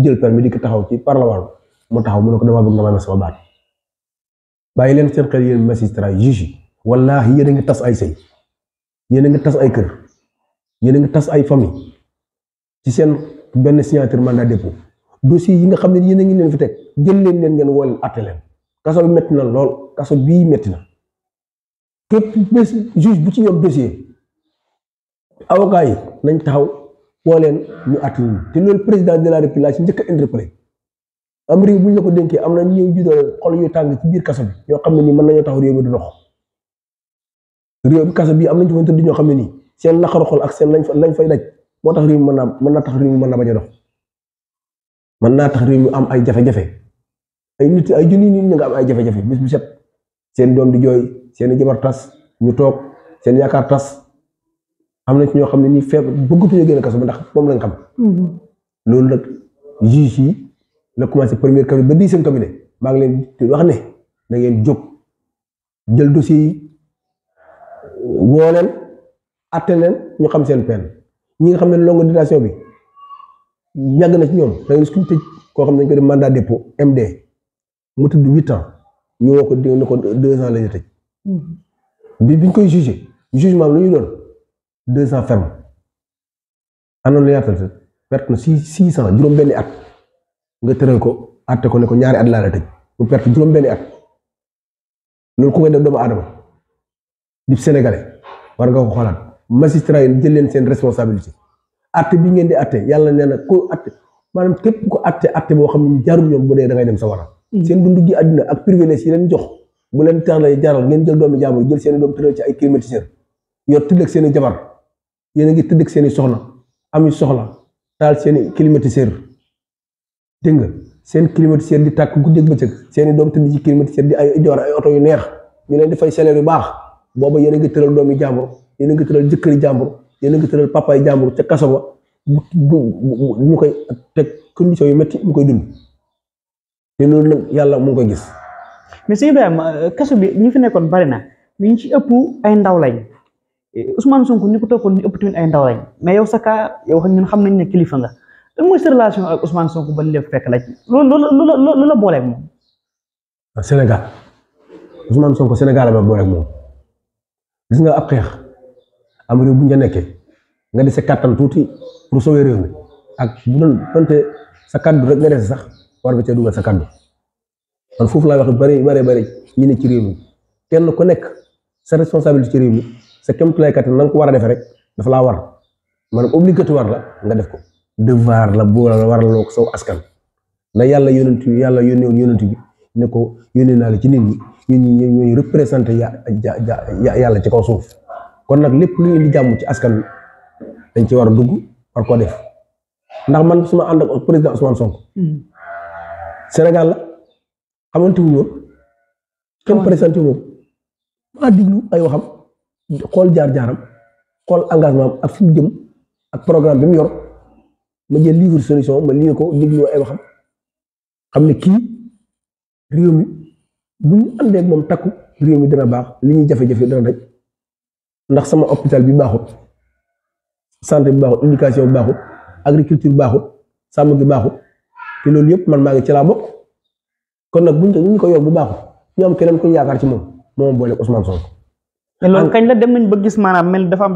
jël permis dikk taxaw ci parlement mu taxaw mu ne ko dama bëgg nga may ma sama baat bàyyi leen seen xel yéen magistrat juge yi wallaahi yéen a ngi tas ay sëy yéen a ngi tas ay kër yéen a ngi tas ay famille ci seen benn signature mandat dépôt dossier yi nga xam ne yéen a ngi leen fi teg jël leen ngeen woo leen atte leen kaso bi métti na lool kaso bii métti na képp bés juge bu ci yor dossier avocat yi nañ taxaw woo leen ñu àtte ñu te loolu président de la république ci njëkk a interpellé am réew bu ñu la ko dénkee am na ñëw juddoo xol yu tàng ci biir kaso bi ñoo xam ne nii mën nañoo taxaw réew mi du dox réew bi kaso bi am nañ ci fa tëdd ñoo xam ne nii seen naqaru xol ak seen lañ fay daj moo tax réew mi mën naa tax réew mi mën na bañ a dox mën naa tax réew mi am ay jafe-jafe ay nit ay junni nit ñu nga am ay jafe-jafe bis bu set seen doom di jooy seen jabar tas ñu toog seen yaakaar tas am na ci ñoo xam ne nii feebar bëggatuñu génn kaso ba ndax moom lañ xam. loolu nag juge yi la commencé premier cabinet ba 10e cabinet maa ngi leen di wax ne na ngeen jóg jël dossier yi woo leen atte leen ñu xam seen peine ñi nga xam ne longue détention bi yàgg na ci ñoom da ngeen suñu tëj koo xam ne dañ ko def mandat dépôt MD mu tëdd 8 ans ñu woo ko dégg na ko 2 ans la ñu tëj. biñ koy jugé jugement lu ñu doon 2 ans ferme anoon la yaatal perte na 600 juróom-benni at nga tëral ko àtte ko ne ko ñaari at laa la tëj mu perte juróom-benni at loolu ku koy def doomu aadama di sénégalais war nga ko xoolaat magistrat yi jël leen seen responsabilité àtte bi ngeen di àtte yàlla nee na ko àtte maanaam képp ko àtte boo xam ne jaarul yoon bu dee da ngay dem sa wara seen dund gi àdduna ak privilège yi leen jox bu leen taxalee jaral ngeen jël doomi jàmbur jël seeni doom tëral ci ay climatiseur yor tëdd ak seeni jabar yéen a ngi tëdd ak seeni soxna ami soxla taal seeni climatiseur dégg nga seen climatiseur di tàkk guddeeg bëccëg seeni doom tëdd ci climatiseur di ay door ay oto yu neex ñu leen di fay salaire yu baax booba yéen a ngi tëral doomi jàmbur yéen a ngi tëral jëkkëri jàmbur yéen a ngi tëral papaay jàmbur ca kaso ba ñu koy teg condition yu métti mu koy dund te loolu nag yàlla mu ngi koy gis.
mais sëñ Ibrahima kaso bi ñi fi nekkoon bari na ñu ci ëpp ay ndaw lañ Ousmane Sonko ñi ko toppoon ñu ëpp tamit ay ndaw lañ mais yow sa kaa yow ñun xam nañ ne kilifa nga lan mooy sa relation ak Ousmane Sonko ba lépp fekk la ci loolu la booleeg moom.
Sénégal Ousmane Sonko Sénégal la booleeg moom gis nga ab xeex am réew bu ñu nekkee nga di sa kàttan tuuti pour sauver réew mi ak bu doon donte sa kàddu rek nga dese sax war nga cee dugal sa kàddu man foofu laay wax bari ñu ne ci réew mi kenn ku nekk sa responsabilité ci réew mi sa kéemtulaay kat na nga ko war a defee rek dafa laa war maanaam obligatoire la nga def ko devoir la boo la war loo ko saw askan ndax yàlla yónnee woon yonent bi ne ko yónnee naa la ci nit ñi ñun ñooy représenté yàlla ci kaw suuf kon nag lépp lu indi jàmm ci askan dañ ci war a dugg war koo def ndax man su ma ànd ak président Ousmane Sonko Sénégal la xamante wuñu woon kenn présenté moom maa diglu ay waxam xool jaar-jaaram xool engagement am ak fi mu jëm ak programme bi mu yor ma jël livre solution ma lire ko diglu ay waxam xam ne kii réew mi bu ñu àndee ak moom takku réew mi dina baax li ñuy jafe-jafe dana daj ndax sama hôpital bi baaxut santé bi baaxut éducation bi baaxut agriculture bi baaxut sàmm gi baaxut te loolu yëpp man maa ngi ci laa bokk kon nag buñ ko yor bu baaxut ñu am keneen ko yaakaar ci moom boole Ousmane Sonko.
te loolu kañ la dem nañ ba gis maanaam mel dafa am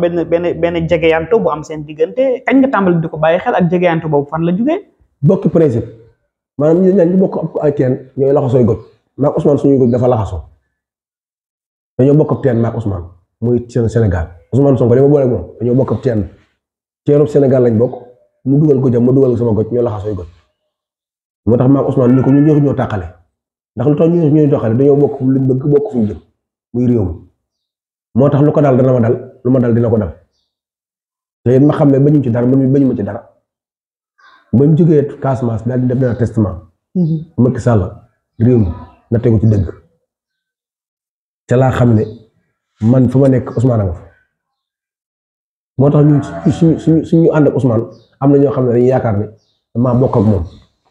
benn jegeyanto bu am seen diggante kañ nga tàmbali di ko bàyyi xel ak jegeyanto boobu fan la jugee.
bokki principe maanaam ñu bokk ab ay teen ñooy laxasooy goj maak Ousmane suñuy goj dafa laxasoo dañoo bokk ab teen maak Ousmane muy Sénégal Ousmane Sonko li ma boole moom dañoo bokk ab teenub Sénégal lañ bokk mu dugal gojam ma dugal sama goj ñoo laxasooy goj moo tax maak Ousmane ni ko ñu ñoo tàqale ndax lu tax ñu ñooy doxale dañoo bokk luñ bëgg bokk fuñ jëm muy réew mi moo tax lu ko daal dana ma dal lu ma dal dina ko dal te it ma xam ne bañu ci dara bañu ma ci dara bañ jógee Casamance daal di def benn testament Macky Sall réew mi na tegu ci dëgg ca laa xam ne man fu ma nekk Ousmane a nga fa moo tax ñun suñu ànd ak Ousmane am na ñoo xam ne dañuy yaakaar ne maa bokk ak moom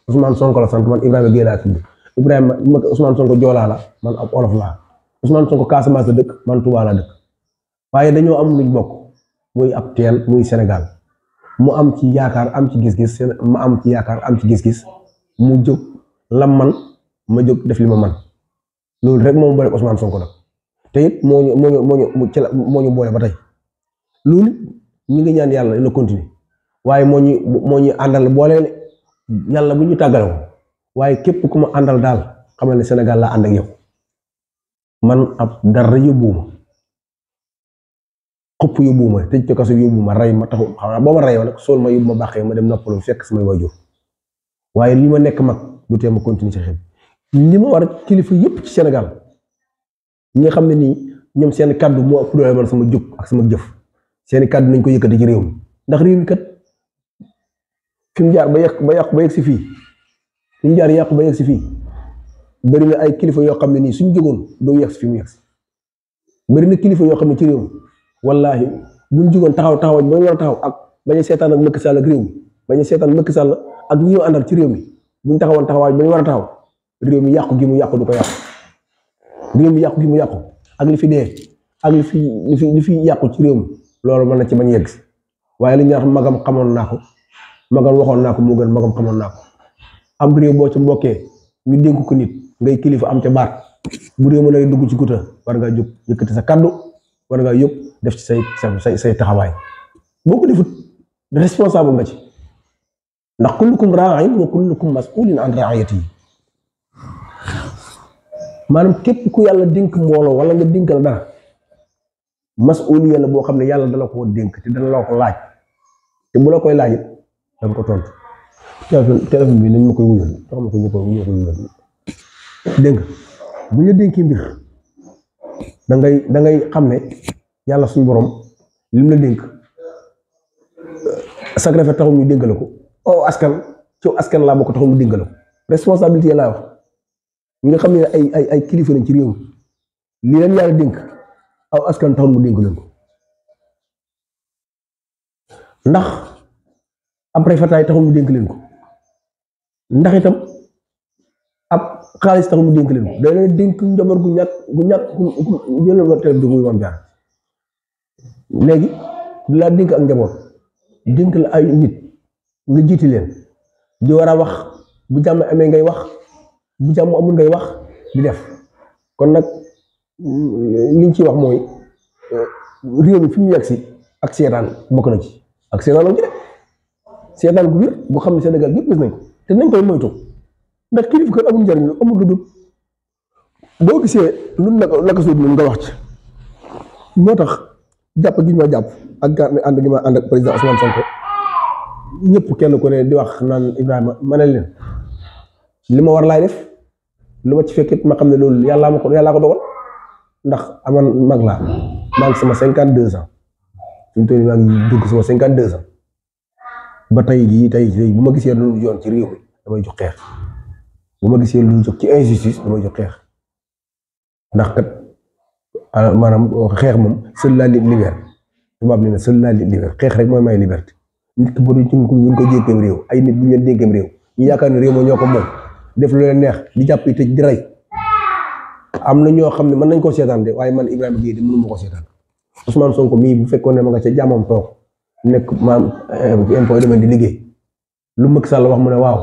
Ousmane Sonko la sant man Ibrahima Gueye laa tudd Ibrahima Ousmane Sonko Joolaa la man ab Olof laa Ousmane Sonko Casamance la dëkk man Touba la dëkk waaye dañoo am luñ bokk muy ab teen muy Sénégal mu am ci yaakaar am ci gis-gis ma am ci yaakaar am ci gis-gis mu jóg lam man ma jóg def li ma man loolu rek moo boole Ousmane Sonko nag te it moo ñu boole ba tey loolu ñu ngi ñaan yàlla na continuer waaye moo ñu àndal boole yàlla bu ñu tàggale ko waaye képp ku ma àndal daal xamal ne Sénégal laa ànd ak yow man ab dara yóbbuwuma xupp yóbbuwuma tëj ko kaso yóbbuwuma rey ma taxu xam naa boo ma reyoo nag sool ma yóbbu ma baaxee ma dem noppalu fekk samay waajur waaye li ma nekk mag du tee ma continuer ci xel li ma war a kilifa yëpp ci Sénégal ñi nga xam ne nii ñoom seen kàddu moo ëpp doole man sama jóg ak sama jëf seen kàddu nañ ko yëkkati ci réew mi ndax réew mi kat fi mu jaar ba yàq ba yegg si fii fi mu jaar yàqu ba yegg si fii bëri na ay kilifa yoo xam ne nii suñ jógoon doo yegg si fi mu yegg si bëri na kilifa yoo xam ne ci réew mi wallaahi buñ jógoon taxaw ba ñu war a taxaw ak bañ a seetaan ak Macky Sall ak réew mi bañ a seetaan Macky Sall ak ñi ñu àndal ci réew mi buñ taxawoon taxawaay ba ñu war a taxaw réew mi yàqu gi mu yàqu du ko yàqu réew mi yàqu gi mu yàqu ak li fi dee ak li fi yàqu ci réew mi loolu mën na ci bañ yegg si waaye li ñu wax magam xamoon naa ko magam waxoon naa ko moo gën magam xamoon naa ko am réew boo ci mbokkee ñu dénk ko nit ngay kilifa am ca baat bu réew mën a dugg ci guta war ngaa jóg yëkkati sa kaddu war ngaa yóbbu def ci say taxawaay boo ko defut responsable nga ci ndax kullukum raa'in wa kullukum mas'ulun an ra'iyatihi maanaam képp ku yàlla dénk mbooloo wala nga dénkal dara mas'uliya la boo xam ne yàlla dala koo dénk te dana la ko laaj te bu la koy laaj it danga ko tontu téléphone bi nañ ma koy wuyal tax ma ko ñu ko wuyal dégg nga bu ñu dénkee mbir da ngay xam ne yàlla suñu borom lim la dénk sag rafet taxul ñu dénk la ko askan laa bokk taxul ñu dénk la ko responsabilité laa wax ñi nga xam ne ay kilifa lañ ci réew mi li leen yàlla dénk aw askan taxul mu dénk leen ko ndax ab rafetaay taxul mu dénk leen ko ndax itam ab xaalis taxul mu dénk leen ko da leen dénk njaboot gu ñàkk jëlal ma teel dugub Mame Diarra léegi du laa dénk ak njaboot dénk la ay nit nga jiiti leen di war a wax bu jàmm amee ngay wax bu jàmm amul ngay wax di def kon nag liñ ci wax mooy réew mi fi mu yegg si ak seetaan bokk na ci ak seetaan la ci de seetaan gu wér bu xam ne Sénégal yëpp gis nañ ko te nañ koy moytu ndax kilifa kat amul njariñ amul lu dul boo gisee lu naka soo dul nga wax ci moo tax jàpp gi ñu ma jàpp ak ànd gi ma ànd ak président Ousmane Sonko ñëpp kenn ku ne di wax naan Ibrahima ma ne leen li ma war laay def lu ma ci fekkit ma xam ne loolu yàllaa ko dogal ndax aman mag laa maa ngi sama 52 ans fi mu toll nii maa ngi dugg sama 52 ans ba tey jii bu ma gisee lu yoon ci réew mi damay jox xeex bu ma gisee lu jox ci injustice damay jox xeex ndax kat maanaam xeex moom seul la libère tubaab nee na seul la libère xeex rek mooy may liberté nit ki bu ñu ko jékkeem réew ay nit bu ñu leen dénkeem réew ñu yaakaar ne réew moo ñoo ko moom def lu leen neex di jàpp tëj di rey am na ñoo xam ne mën nañ koo seetaan de waaye man Ibrahima Gueye de mënu ma ko seetaan Ousmane Sonko mii bu fekkoon ne ma nga ca jàmmam toog nekk maam impôt domaine di liggéey lu Macky Sall wax mu ne waaw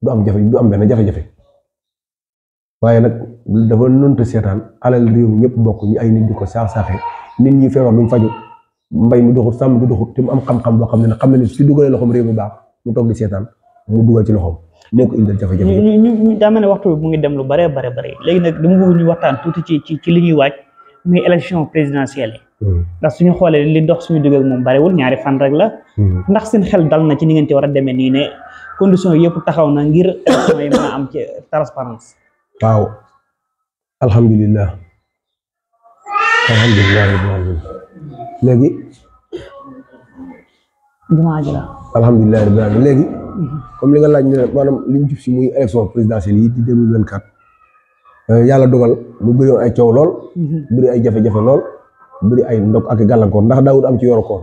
du am benn jafe-jafe waaye nag dafa nënta seetaan alal réew mi ñëpp bokk ñu ay nit di ko saax-saaxee nit ñi feebar duñ faju mbay mi doxut sàmm du doxut te mu am xam-xam boo xam ne xam ne ni su dugalee loxoom réew mi baax mu toog di seetaan mu dugal ci loxoom moo ko indil jafe-jafe
ñu daa mel ne waxtu bi mu ngi dem lu bare léegi nag dama bëgg ñu waxtaan tuuti ci li ñuy waaj muy élection présidentielle ndax suñu xoolee li dox suñu digg ak moom barewul ñaari fan rek la ndax seen xel dal na ci ni ngeen ci war a demee nii ne condition yëpp taxaw na ngir élection yi mën a am ci transparence
waaw alhamdulilah léegi
jumaa ji la
alhamdulilah rabbil alamin léegi comme li nga laaj ne maanaam li ñu jub si muy élection présidentielle yi di 2024 yàlla dogal mu bëri ay coow lool bëri ay jafe-jafe lool bëri ay ndog ak gàllankoor ndax daawul am ci yoru koor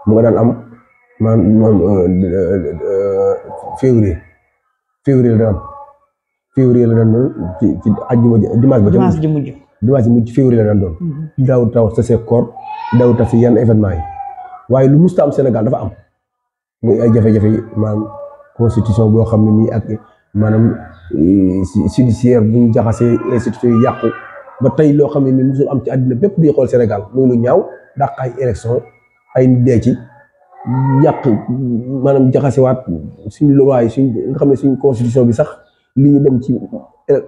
mu nga daan am maanaam février la daan doon ci àjjuma dimanche ji mujj février la daan doon daawul taw sa see koor daawul taw si yenn événement yi waaye lu musta am Sénégal dafa am muy ay jafe-jafe yi maanaam constitution boo xam ne nii ak maanaam judiciaire bu ñu jaxasee institution yi yàqu ba tey loo xam ne nii musul am ci àddina bépp di xool Sénégal muy lu ñaaw dàq ay élection ay nit dee ci yàq maanaam jaxasewaat suñu loi yi nga xam ne suñu constitution bi sax li ñu dem ci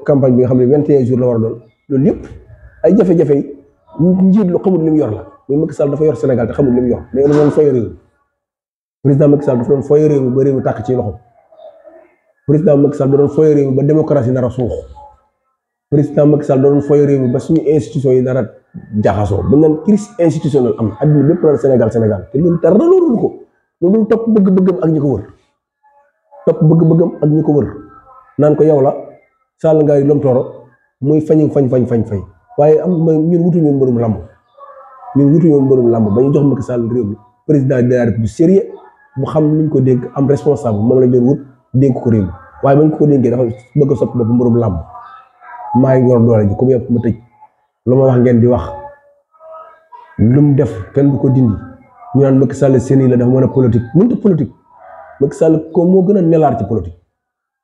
campagne bi nga xam ne 21 jours la war a doon loolu yëpp ay jafe-jafe yi njiit lu xamul li mu yor la muy Macky Sall dafa yor Sénégal te xamul li mu yor da nga doon foy réew président Macky Sall dafa doon foy réew mi ba réew mi tàkk ci loxo président Macky Sall da doon foy réew mi ba démocratie nar a suux président Macky Sall da doon foy réew mi ba suñu institution yi nar a jaxasoo ba naan crise institutionnelle am adduna bépp naan Sénégal te loolu dara loolu ko loolu topp bëgg-bëggam ak ñi ko wër naan ko yow la Sall ngaay lom tooro muy fañ waaye am ñun wutuñu mbërum làmb ba ñu jox Macky Sall réew mi président de la République sérieux bu xam niñ ko dégg am responsable moom lañ doon wut dénk ko réew mi waaye bañ ko dénkee dafa bëgg a soppi bopp mbërum làmb maa ngi yor doole ji comme yëpp ma tëj lu ma wax ngeen di wax lu mu def kenn du ko dindi ñu naan Macky Sall seen la dafa mën a politique mënut a politique Macky Sall ko moo gën a nelaar ci politique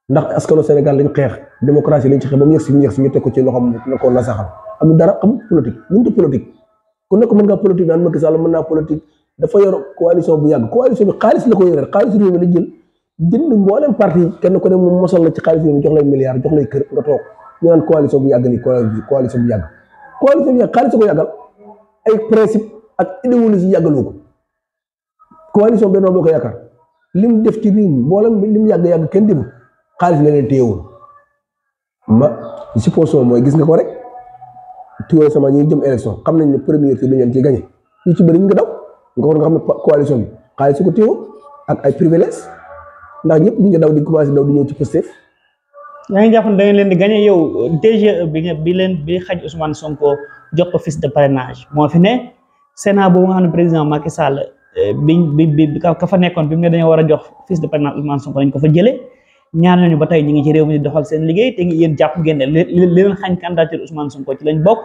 ndax askanu Sénégal lañ xeex démocratie lañ ci xeex ba mu yegg si ñu teg ko ci loxoom na ko nasaxal amul dara amul politique mënut a politique ku nekk mën ngaa politique naan Macky Sall mën naa politique dafa yor coalition bu yàgg coalition bi xaalis la ko yoreel xaalis réew mi la jënd mboolem parti kenn ku ne moom mosal la ci xaalis réew mi jox lay milliards jox lay kër nga toog ñu naan coalition bu yàgg nii coalition bu yàgg xaalis ko yàggal ay principe ak idéologie yàggaloo ko coalition Benno Bokk Yaakaar lim def ci réew mi mboolem lim yàgg kenn demul xaalis la leen téyewoon ma supposition mooy gis nga ko rek tuuti sama ñuy jëm élection xam nañ ne première tour dañu ci gagné yu ci bëri ñu nga daw nga war nga xam ne coalition bi xaalis su ko téyewoon ak ay privilèges ndax ñëpp ñu ngi daw di commencé daw di ñëw ci Pastef.
yaa ngi jàpp ne da ngeen leen di gagné yow DGE bi xaj Ousmane Sonko jox ko fiche de parrainage moo fi ne Sénat boobu nga xam ne président Macky Sall bi ka fa nekkoon bi mu ne dañoo war a jox fiche de parrainage Ousmane Sonko dañ ko fa jëlee ñaar ñooñu ba tey ñu ngi ci réew mi di doxal seen liggéey te yéen jàpp ngeen ne li leen xañ candidature Ousmane Sonko ci lañ bokk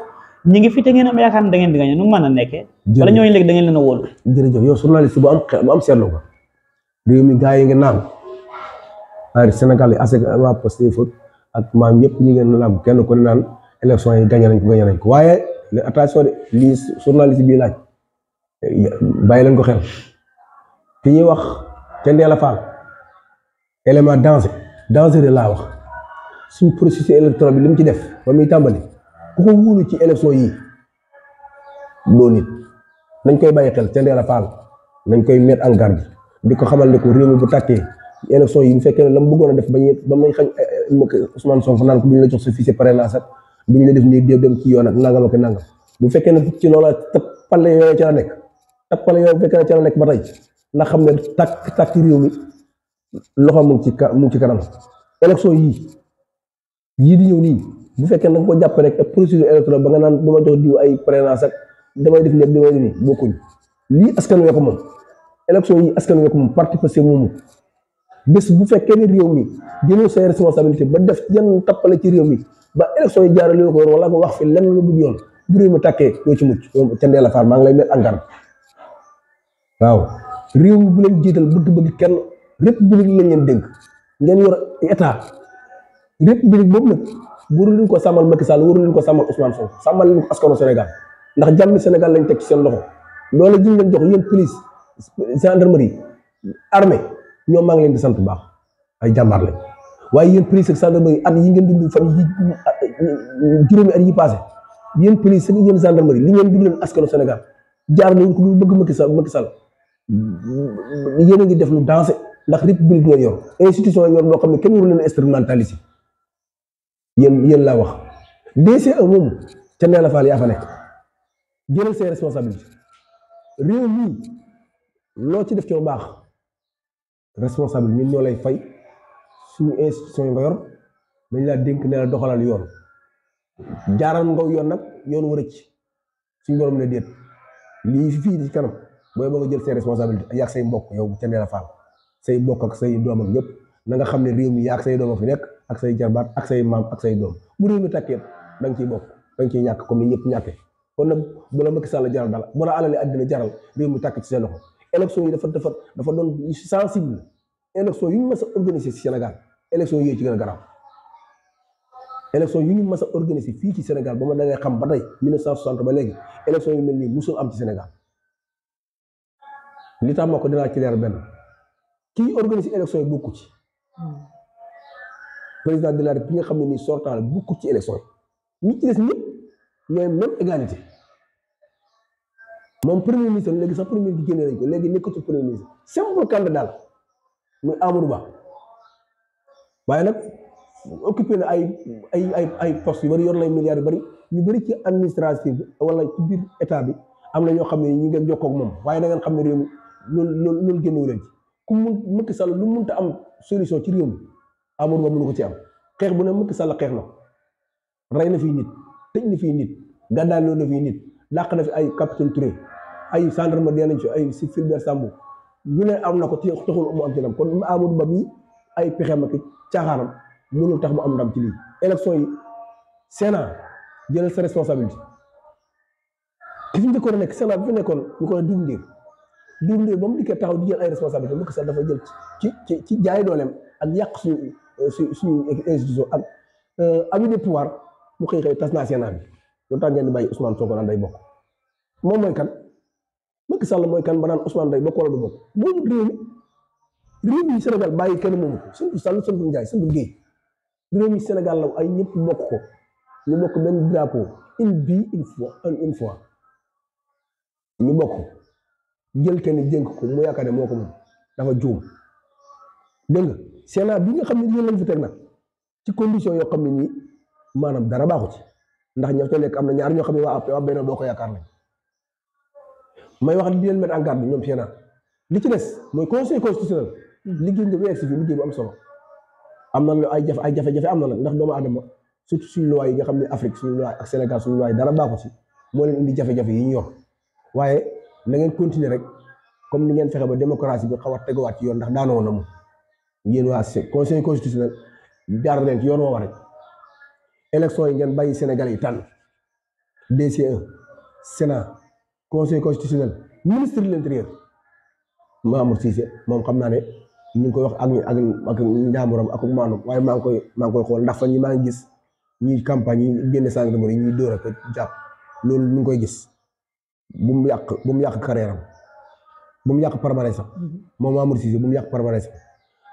ñu ngi fi te ngeen am yaakaar ne da ngeen di gagné nu mën a nekkee. wala ñooñu léegi da ngeen leen a wóolu.
jërëjëf yow journaliste bu am seetlu ko réew mi gars yi nga naan waaye Sénégal yi as waa Pastef ak maam ñëpp ñu ngeen naan kenn ku ne naan élection yi gagné nañ ko waaye attention de lii journaliste bii laaj bàyyi leen ko xel ki ñuy wax ca Ndeela Fall élément danger laa wax suñ processus électoral bi li mu ci def ba muy tàmbali ku ko wóolu ci élection yi doo nit nañ koy bàyyi xel Thiendella Fall nañ koy mettre en garde di ko xamal ne ko réew mi bu tàkkee élection yi bu fekkee ne la mu bëggoon a def ba may xañ Ousmane Sonko naan ko duñ la jox sa fichier parrainage ak duñ la def nii dem ci yoon ak nangam ak nangam bu fekkee ne ci loola tappale yooyu ca la nekk tappale yooyu bu fekkee ne ca la nekk ba tey ndax xam ne tàkk réew mi loxo mu ngi ci kanam élection yii di ñëw nii bu fekkee ne da nga ko jàpp rek procédure électorale ba nga naan dama jox diw ay parrainage ak damay def nekk damay def nii bokkuñ lii askan wi ko moom élection yi askan wi ko moom parti Pastef moomu bés bu fekkee ne réew mi jëloo say responsabilité ba def yan tappale ci réew mi ba élection yi jaarale ko yoon wala nga wax fi lenn lu dul yoon bu réew mi tàkkee doo ci mucc yow Thiendella Fall maa ngi lay mettre en garde waaw réew mi bu leen jiital bëgg-bëgg kenn république lañ leen dénk ngeen yor état république boobu nag waru leen ko sàmmal Macky Sall waru leen ko sàmmal Ousmane Sonko sàmmal leen ko askanu Sénégal ndax jàmmi Sénégal lañ teg ci seen loxo loolu ji leen jox yéen police gendarmerie armée ñoom maa ngi leen di sant bu baax ay jàmbaar lañ waaye yéen police ak gendarmerie at yi ngeen dund fan yi juróomi at yi passé yéen police ak yéen gendarmerie li ngeen dund leen askanu Sénégal jaar nañ ko lu bëgg Macky Sall yéen a ngi def lu dansé ndax république ngeen yor institution yor loo xam ne kenn waru leen instrumentaliser yéen laa wax DCE moomu Thiendella Fall yaa fa nekk jëlal ses responsabilités réew mi loo ci def ci lu baax responsable ñun ñoo lay fay suñu institution yi nga yor dañ laa dénk ne la doxalal yoon jaaral nga yoon nag yoon war a ci suñu borom ne déet lii fii ci kanam booy ba nga jël ses responsabilités yaag say mbokk yow Thiendella Fall say mbokk ak say doom ak ñëpp na nga xam ne réew mi yaag say doom a fi nekk ak say jarbaat ak say maam ak say doom bu réew mi tàkkee da nga ciy bokk da nga ciy ñàkk comme ni ñëpp ñàkkee kon nag bu la Macky Sall jaral dala bu la alalee àddina jaral réew mi tàkk ci seen loxo élection yi dafa doon sensible élection yu ñu mës a organiser ci Sénégal élection yooyu ci gën a garaaw élection yu ñu mës a organiser fii ci Sénégal ba ma da ngay xam ba tey 1960 ba léegi élection yu mel nii musul am ci Sénégal li tax ma ko dinaa ci leer benn kii organiser élection yi bokku ci président de la République nga xam ne nii sortant la bokku ci élection yi ñi ci des ñëpp ñooy même égalité moom premier ministre léegi sax premier ministre génne nañ ko léegi nekkatu premier ministre simple candidat la muy Amadou Ba waaye nag occupé na ay postes yu bari yor na ay milliards yu bari ñu bari ci administratif bi wala ci biir état bi am na ñoo xam ne ñu ngi jokkoo ak moom waaye da ngeen xam ne réew mi loolu génnewu leen ci ku mun Macky Sall lu munta am solution ci réew mi Amadou Ba mënu ko ci am xeex bu ne Macky Sall xeex na rey na fii nit tëj na fii nit gàddaay na fii nit dàq na fi ay capitaine Touré ay gendarme dee nañ fi ay si Fulbert Sambou ñu ne am na ko taxul mu am ci ndam kon Amadou Ba bi ay pexeem ak caaxaanam mënul tax mu am ndam ci lii élection yi Sénat jëlal sa responsabilité ki fi njëkkoon a nekk Sénat bi fi nekkoon ñu ko Doudou Ndir ba mu dikkee taxaw di jël ay responsabilité Macky Sall dafa jël ci jaay dooleem ak yàq suñu institution ak abus de pouvoir mu xëy tas naa Sénat bi loolu tax ngeen di bàyyi Ousmane Sonko naan day bokk moom mooy kan Macky Sall mooy kan ba naan Ousmane day bokk wala du bokk moomu réew mi Sénégal bàyyi kenn moomu ko Sëñ Sall Sëñ Ndiaye Sëñ Guèye réew mi Sénégal la ay ñëpp bokk ko ñu bokk benn drapeau une fois ñu bokk jël kenn dénk ko mu yaakaar ne moo ko moom dafa juum dégg nga Sénat bi nga xam ne yéen lañ fi teg nag ci condition yoo xam ne nii maanaam dara baaxu ci ndax ñoo ca nekk am na ñaar ñoo xam ne waa benn boo ko yaakaar lañ may wax di leen mettre en garde ñoom Sénat li ci des mooy conseil constitutionnel liggéey nga weesu fi liggéey bu am solo am na ay jafe-jafe am na nag ndax doomu aadama surtout suñu loi yi nga xam ne Afrique suñu loi ak Sénégal suñu loi yi dara baaxu ci moo leen indi jafe-jafe yi ñu yor waaye na ngeen continuer rek comme ni ngeen fexe ba démocratie bi xaw a teguwaat ci yoon ndax daanoo na mu yéen waa conseil constitutionnel jaar leen ci yoon woo rek élection yi ngeen bàyyi Sénégal yi tànn DCE Sénat conseil constitutionnel ministre de l'intérieur Mamour Cissé moom xam naa ne ñu ngi koy wax ak njaamuram ak maanum waaye maa ngi koy xool ndax fan ñi maa ngi gis ñuy campagne yi génne gendarmerie ñuy dóor ak jàpp loolu ñu ngi koy gis bu mu yàq carrière am bu mu yàq palmarès sax moom Mamour Cissé bu mu yàq palmarès sax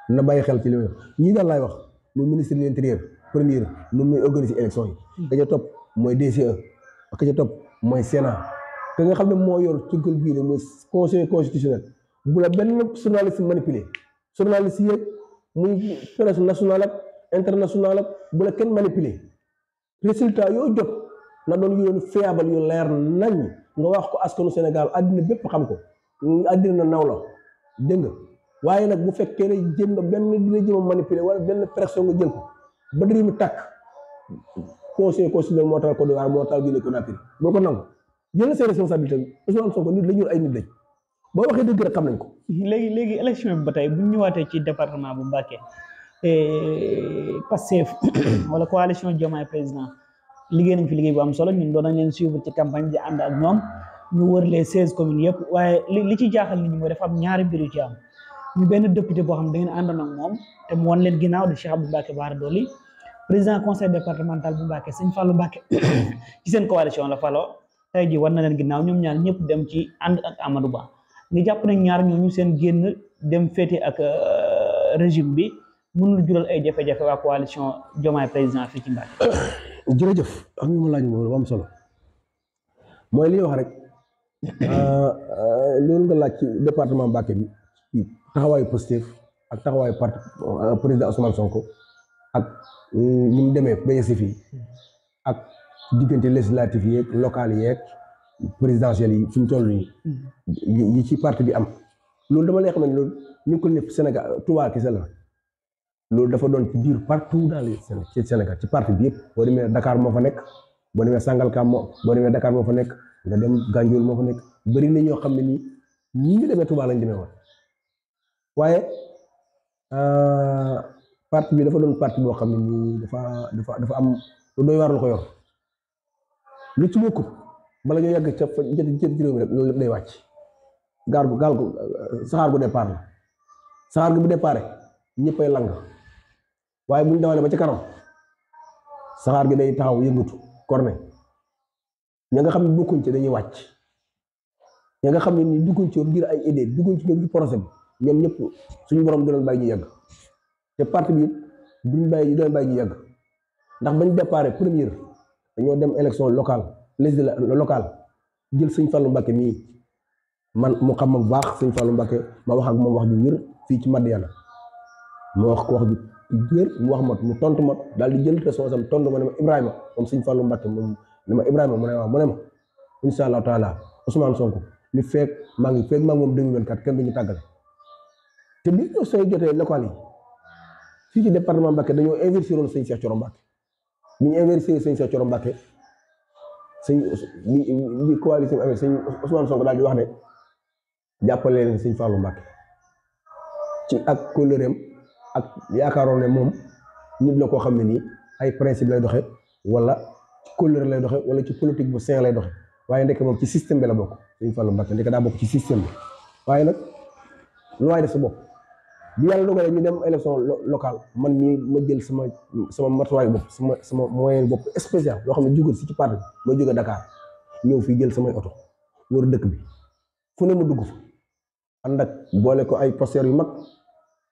na bàyyi xel ci li ñii daal laay wax muy ministre de l'intérieur premier moom muy organiser élection yi ka ca topp mooy DCE ka ca topp mooy Sénat te nga xam ne moo yor ci gël bii ne mooy conseil constitutionnel bu la benn journaliste manipulé journaliste yi muy presse nationale ak internationale ak bu la kenn manipulé résultat yoo jot na doon yoon fiable yu leer nañ nga wax ko askanu Sénégal àddina bépp xam ko àddina na naw la dégg nga waaye nag bu fekkee ne jëm nga benn dina jëm a manipuler wala benn pression nga jël ko ba dëri mi tàkk conseil constitutionnel moo taal ko di waar moo taal Guinée Conakry boo ko nangu jël ses responsabilités Ousmane Sonko nit la ñu ay nit lañ boo waxee dëgg rek xam nañ ko.
léegi élection bi ba tey bu ñu ñëwaatee ci département bu Mbacké Pastef wala coalition Diomaye président liggéey nañ fi liggéey bu am solo ñun doon nañ leen suivre ci campagne di ànd ak ñoom ñu wër les 16 communes yëpp waaye li ci jaaxal nit ñi mooy dafa am ñaari mbir yu ci am ñu benn député boo xam ne da ngeen àndoon ak moom te mu wan leen ginnaaw di Cheikh Abdou Mbacké Bara Dolly président conseil départemental bu Mbacké Sëñ Fallou Mbacké ci seen coalition la faloo tey ji war na leen ginnaaw ñoom ñaar ñëpp dem ci ànd ak Amadou Ba nga jàpp nañ ñaar ñooñu seen génn dem féete ak régime bi mënul jural ay jafe-jafe waa coalition Diomaye président fii ci Mbacké.
jërëjëf am ñu ma laaj moom lu am solo mooy li wax rek loolu nga laaj ci département Mbacké bi taxawaayu Pastef ak taxawaayu parti président Ousmane Sonko ak ni mu demee ba yegsi fii ak diggante législatif yeeg local yeeg présidentiel yi fi mu toll nii yi ci parti bi am loolu dama lay xam ne loolu ñu ngi ko nekk Sénégal Touba kese la loolu dafa doon ci biir partout dans les Sénégal ci parti bi yëpp boo demee Dakar moo fa nekk boo demee Sangalkam boo demee Dakar moo fa nekk nga dem Gandiol moo fa nekk bëri na ñoo xam ne nii ñi ngi demee Touba lañ demee woon waaye parti bi dafa doon parti boo xam ne nii dafa am lu doy waar lu ko yor lu ci bokkut bala ñoo yàgg ca fa jët réew mi rek loolu lépp day wàcc gaal gu saxaar gu départ la saxaar gu bu départ ñëppay lang waaye bu ñu dawalee ba ci kanam saxaar gi day taxaw yëngatu korne ña nga xam ne bokkuñ ci dañuy wàcc ña nga xam ne ni dugguñ ci ngir ay idée dugguñ ci ngir projet bi ñoom ñëpp suñu borom du leen bàyyi ñu yàgg te parti bi duñ bàyyi ñu yàgg ndax bañ départ première dañoo dem élection locale locale jël sëñ Fallou Mbacké mii man mu xam ma bu baax sëñ Fallou Mbacké ma wax ak moom wax ju wér fii ci Madiana mu wax ko wax ju wér mu wax ma mu tontu ma daal di jël responsable tontu ma ne ma Ibrahima moom sëñ Fallou Mbacké moom ne ma Ibrahima mu ne waaw mu ne ma incha allahu taala Ousmane Sonko li feeg maa ngi moom 2024 kenn duñu tàggale te bi ñu sooy jotee local yi fii ci département Mbacké dañoo investir woon sëñ Cheikh Thioro Mbacké bi ñu investir sëñ Cheikh Thioro Mbacké sëñ bi coalition amee sëñ Ousmane Sonko daal di wax ne jàppale leen sëñ Fallou Mbacké ci ak kóllëreem ak yaakaaroon ne moom nit la koo xam ne nii ay principe lay doxe wala ci kóllëre lay doxe wala ci politique bu sain lay doxe waaye ndekk moom ci système bi la bokk sëñ Fallou Mbacké ndekk daa bokk ci système bi waaye nag lu waay def sa bopp bi yàlla dogalee ñu dem élection locale man mii ma jël sama matuwaayu bopp sama moyen bopp spécial loo xam ne jógal si ci parti bi ma jóge Dakar ñëw fii jël samay oto wër dëkk bi fu ne ma dugg fa ànd ak boole ko ay posteurs yu mag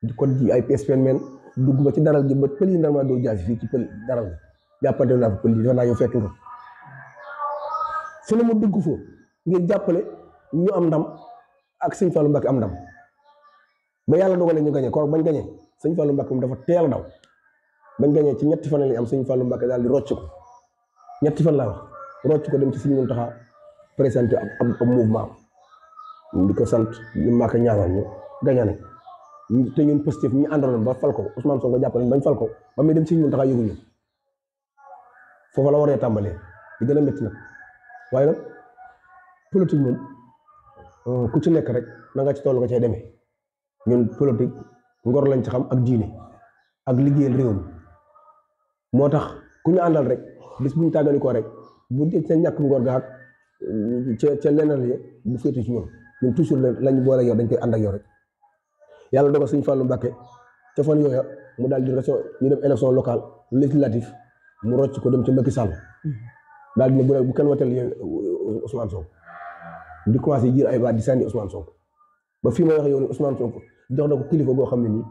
di ko ji ay PSPN men dugg ba ci daral gi ba pël yi ndar doo jaasi fii ci pël daral gi jàppante naa fa pël yi naa yow fekk nga fu ne ma dugg foofu ngir jàppale ñu am ndam ak sëñ Fallou Mbacké am ndam ba yàlla dogalee ñu gañe ko bañ gañe sëñ Fallou Mbacké moom dafa teel a daw bañ gañee ci ñetti fan lañ am sëñ Fallou Mbacké daal di rocc ko ñetti fan laa wax rocc ko dem ci sëñ Mountakha présenté am mouvement di ko sant ñu maa ko ñaanal ñu gañe nañ te ñun Pastef ñu àndaloon ba fal ko Ousmane Sonko jàppale bañ fal ko ba muy dem sëñ Mountakha yëguñu foofu la waree tàmbalee di gën a métti nag waaye nag politique moom ku ci nekk rek na nga ci toll nga cay demee ñun politique ngor lañ ci xam ak diine ak liggéeyal réew mi moo tax ku ñu àndal rek bis bu ñu tàggalikoo rek bu dee ca ñàkk ngor ga ak ca leneen li bu féete ci ñun toujours lañ boole yow dañ koy ànd ak yow rek yàlla dogal sëñ Fallou Mbacké ca fan yooya mu daal di ñu dem élection locale législative mu rocc ko dem ci Macky Sall daal di ne bu kenn wateel Ousmane Sonko di commencé jël ay baat di sànni Ousmane Sonko ba fii may wax yow ni Ousmane Sonko jox na ko kilifa goo xam ne nii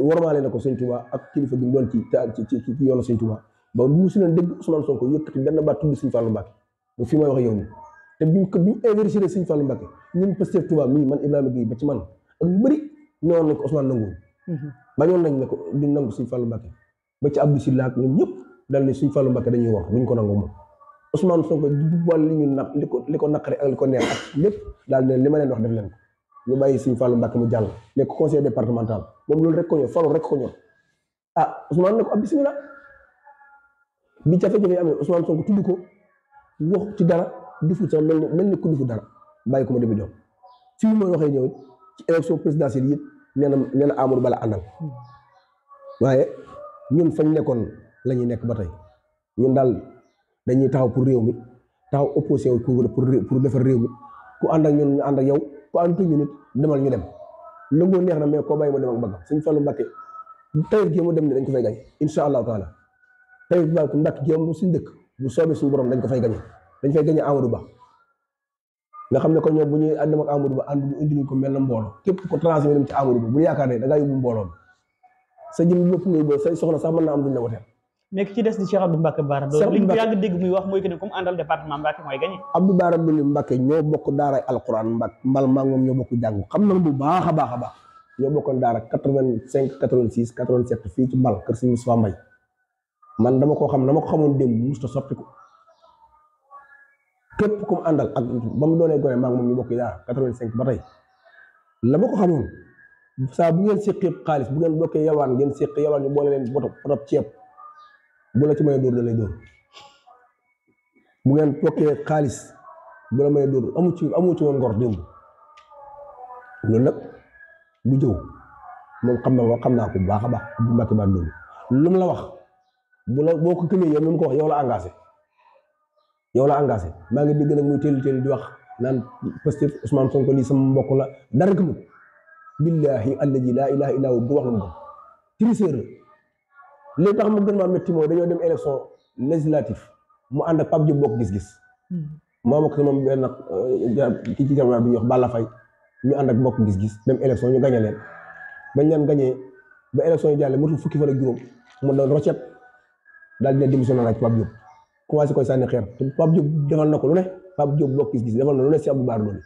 warmaale na ko sëñ Touba ak kilifa gi mu doon ci yoonu sëñ Touba ba mu si leen dégg Ousmane Sonko yëkkati benn baat tudd sëñ Fallou Mbacké ba fii may wax yow ni te biñ investir Sëñ Fallou Mbacké ñun Pastef Touba mii man Ibrahima Gueye ba ci man ak ñu bëri newoon nañ ko Ousmane nanguwul bañoon nañ ne ko duñ nangu Sëñ Fallou Mbacké ba ci Abdou Sylla ak ñoom ñëpp dal ne Sëñ Fallou Mbacké dañuy wax duñ ko nangu moom Ousmane Sonko boole li ñu li ko naqari ak li ko neex ak lépp daal ne li ma leen wax def leen ko ñu bàyyi Sëñ Fallou Mbacké mu jàll nekk conseil départemental moom loolu rek ko ñor Fallou rek ko ñor ah Ousmane ne ko ab bismillah bi jafe-jafe amee Ousmane Sonko tudd ko wax ci dara defut sax mel ni ku defu dara bàyyi ko ma defi doom fii mooy waxee ñëw ci élection présidentielle yëpp nee na Amadou Ba la àndal waaye ñun fañ nekkoon la ñuy nekk ba tey ñun daal dañuy taxaw pour réew mi taxaw opposé wu pour defar réew mi ku ànd ak ñun ñu ànd ak yow ku ànd ak ñu nit demal ñu dem lëngoo neex na mais koo bàyyi ma dem ak bëgg Sëñ Fallou Mbacké tey jii mu dem ni dañ ko fay gañ incha allahu taala tey ba ku Mbacké jëm suñu dëkk bu soobee suñu borom dañ ko fay gañe dañ fay gañe Amadou Ba nga xam ne kon ñoom bu ñuy àndam ak Amadou Ba ànd bu indi ko mel na mbooloo képp ko transféré dem ci Amadou Ba bu yaakaar ne da ngaa yóbbu mbooloo sa jëm bopp ngay bo say soxna sax mën naa am duñ la woteel
mais ki ci des di Cheikh Abdou Mbacké Bara Dolly li ñu yàgg dégg muy wax mooy que ne comme àndal département Mbacké mooy gañe
Abdou Bara Dolly Mbacké ñoo bokk daaray alquran mbal maa moom ñoo bokk jàng xam na bu baax a baax a baax ñoo bokkoon daara 85 86 87 fii ci mbal kër Sëñ Moustapha Mbaye man dama koo xam na ma ko xamoon démb musta soppi ko képp comme àndal ak ba mu doonee gone maa ngi moom ñu bokk daara 85 ba tey la ma ko xamoon saa bu ngeen séqee xaalis bu ngeen bokkee yalwaan ngeen séqee yalwaan ñu boole leen boto ceeb bu la ci may dóor da lay dóor bu ngeen bokkee xaalis bu la may dóor amu ci woon ngor démb loolu nag bu jëw moom xam naa ko bu baax a baax bu Mbacké Bara Dolly lu mu la wax boo ko gëmee yow mi mu ko wax yow la engagé maa ngi dégg nag muy teel di wax naan Pastef Ousmane Sonko lii sama mbokk la dara gëmul billahi alladi laa ilaha illa hu du wax lu mu gëm tricheur la li tax mu gën maa métti mooy dañoo dem élection législative mu ànd ak Pape Diop bokk gis-gis moom ak moom benn ki ci jamono bi ñuy wax Balla Faye ñu ànd ak bokk gis-gis dem élection ñu gañe leen bañ leen gañee ba élection yi jàlle matul fukki fan ak juróom mu doon roccet daal dina démissionné laaj Pape Diop commencé koy sànni xeer te Pape Diop defal na ko lu ne Pape Diop bokk gis-gis defal na lu ne si Abdou Bara Dolly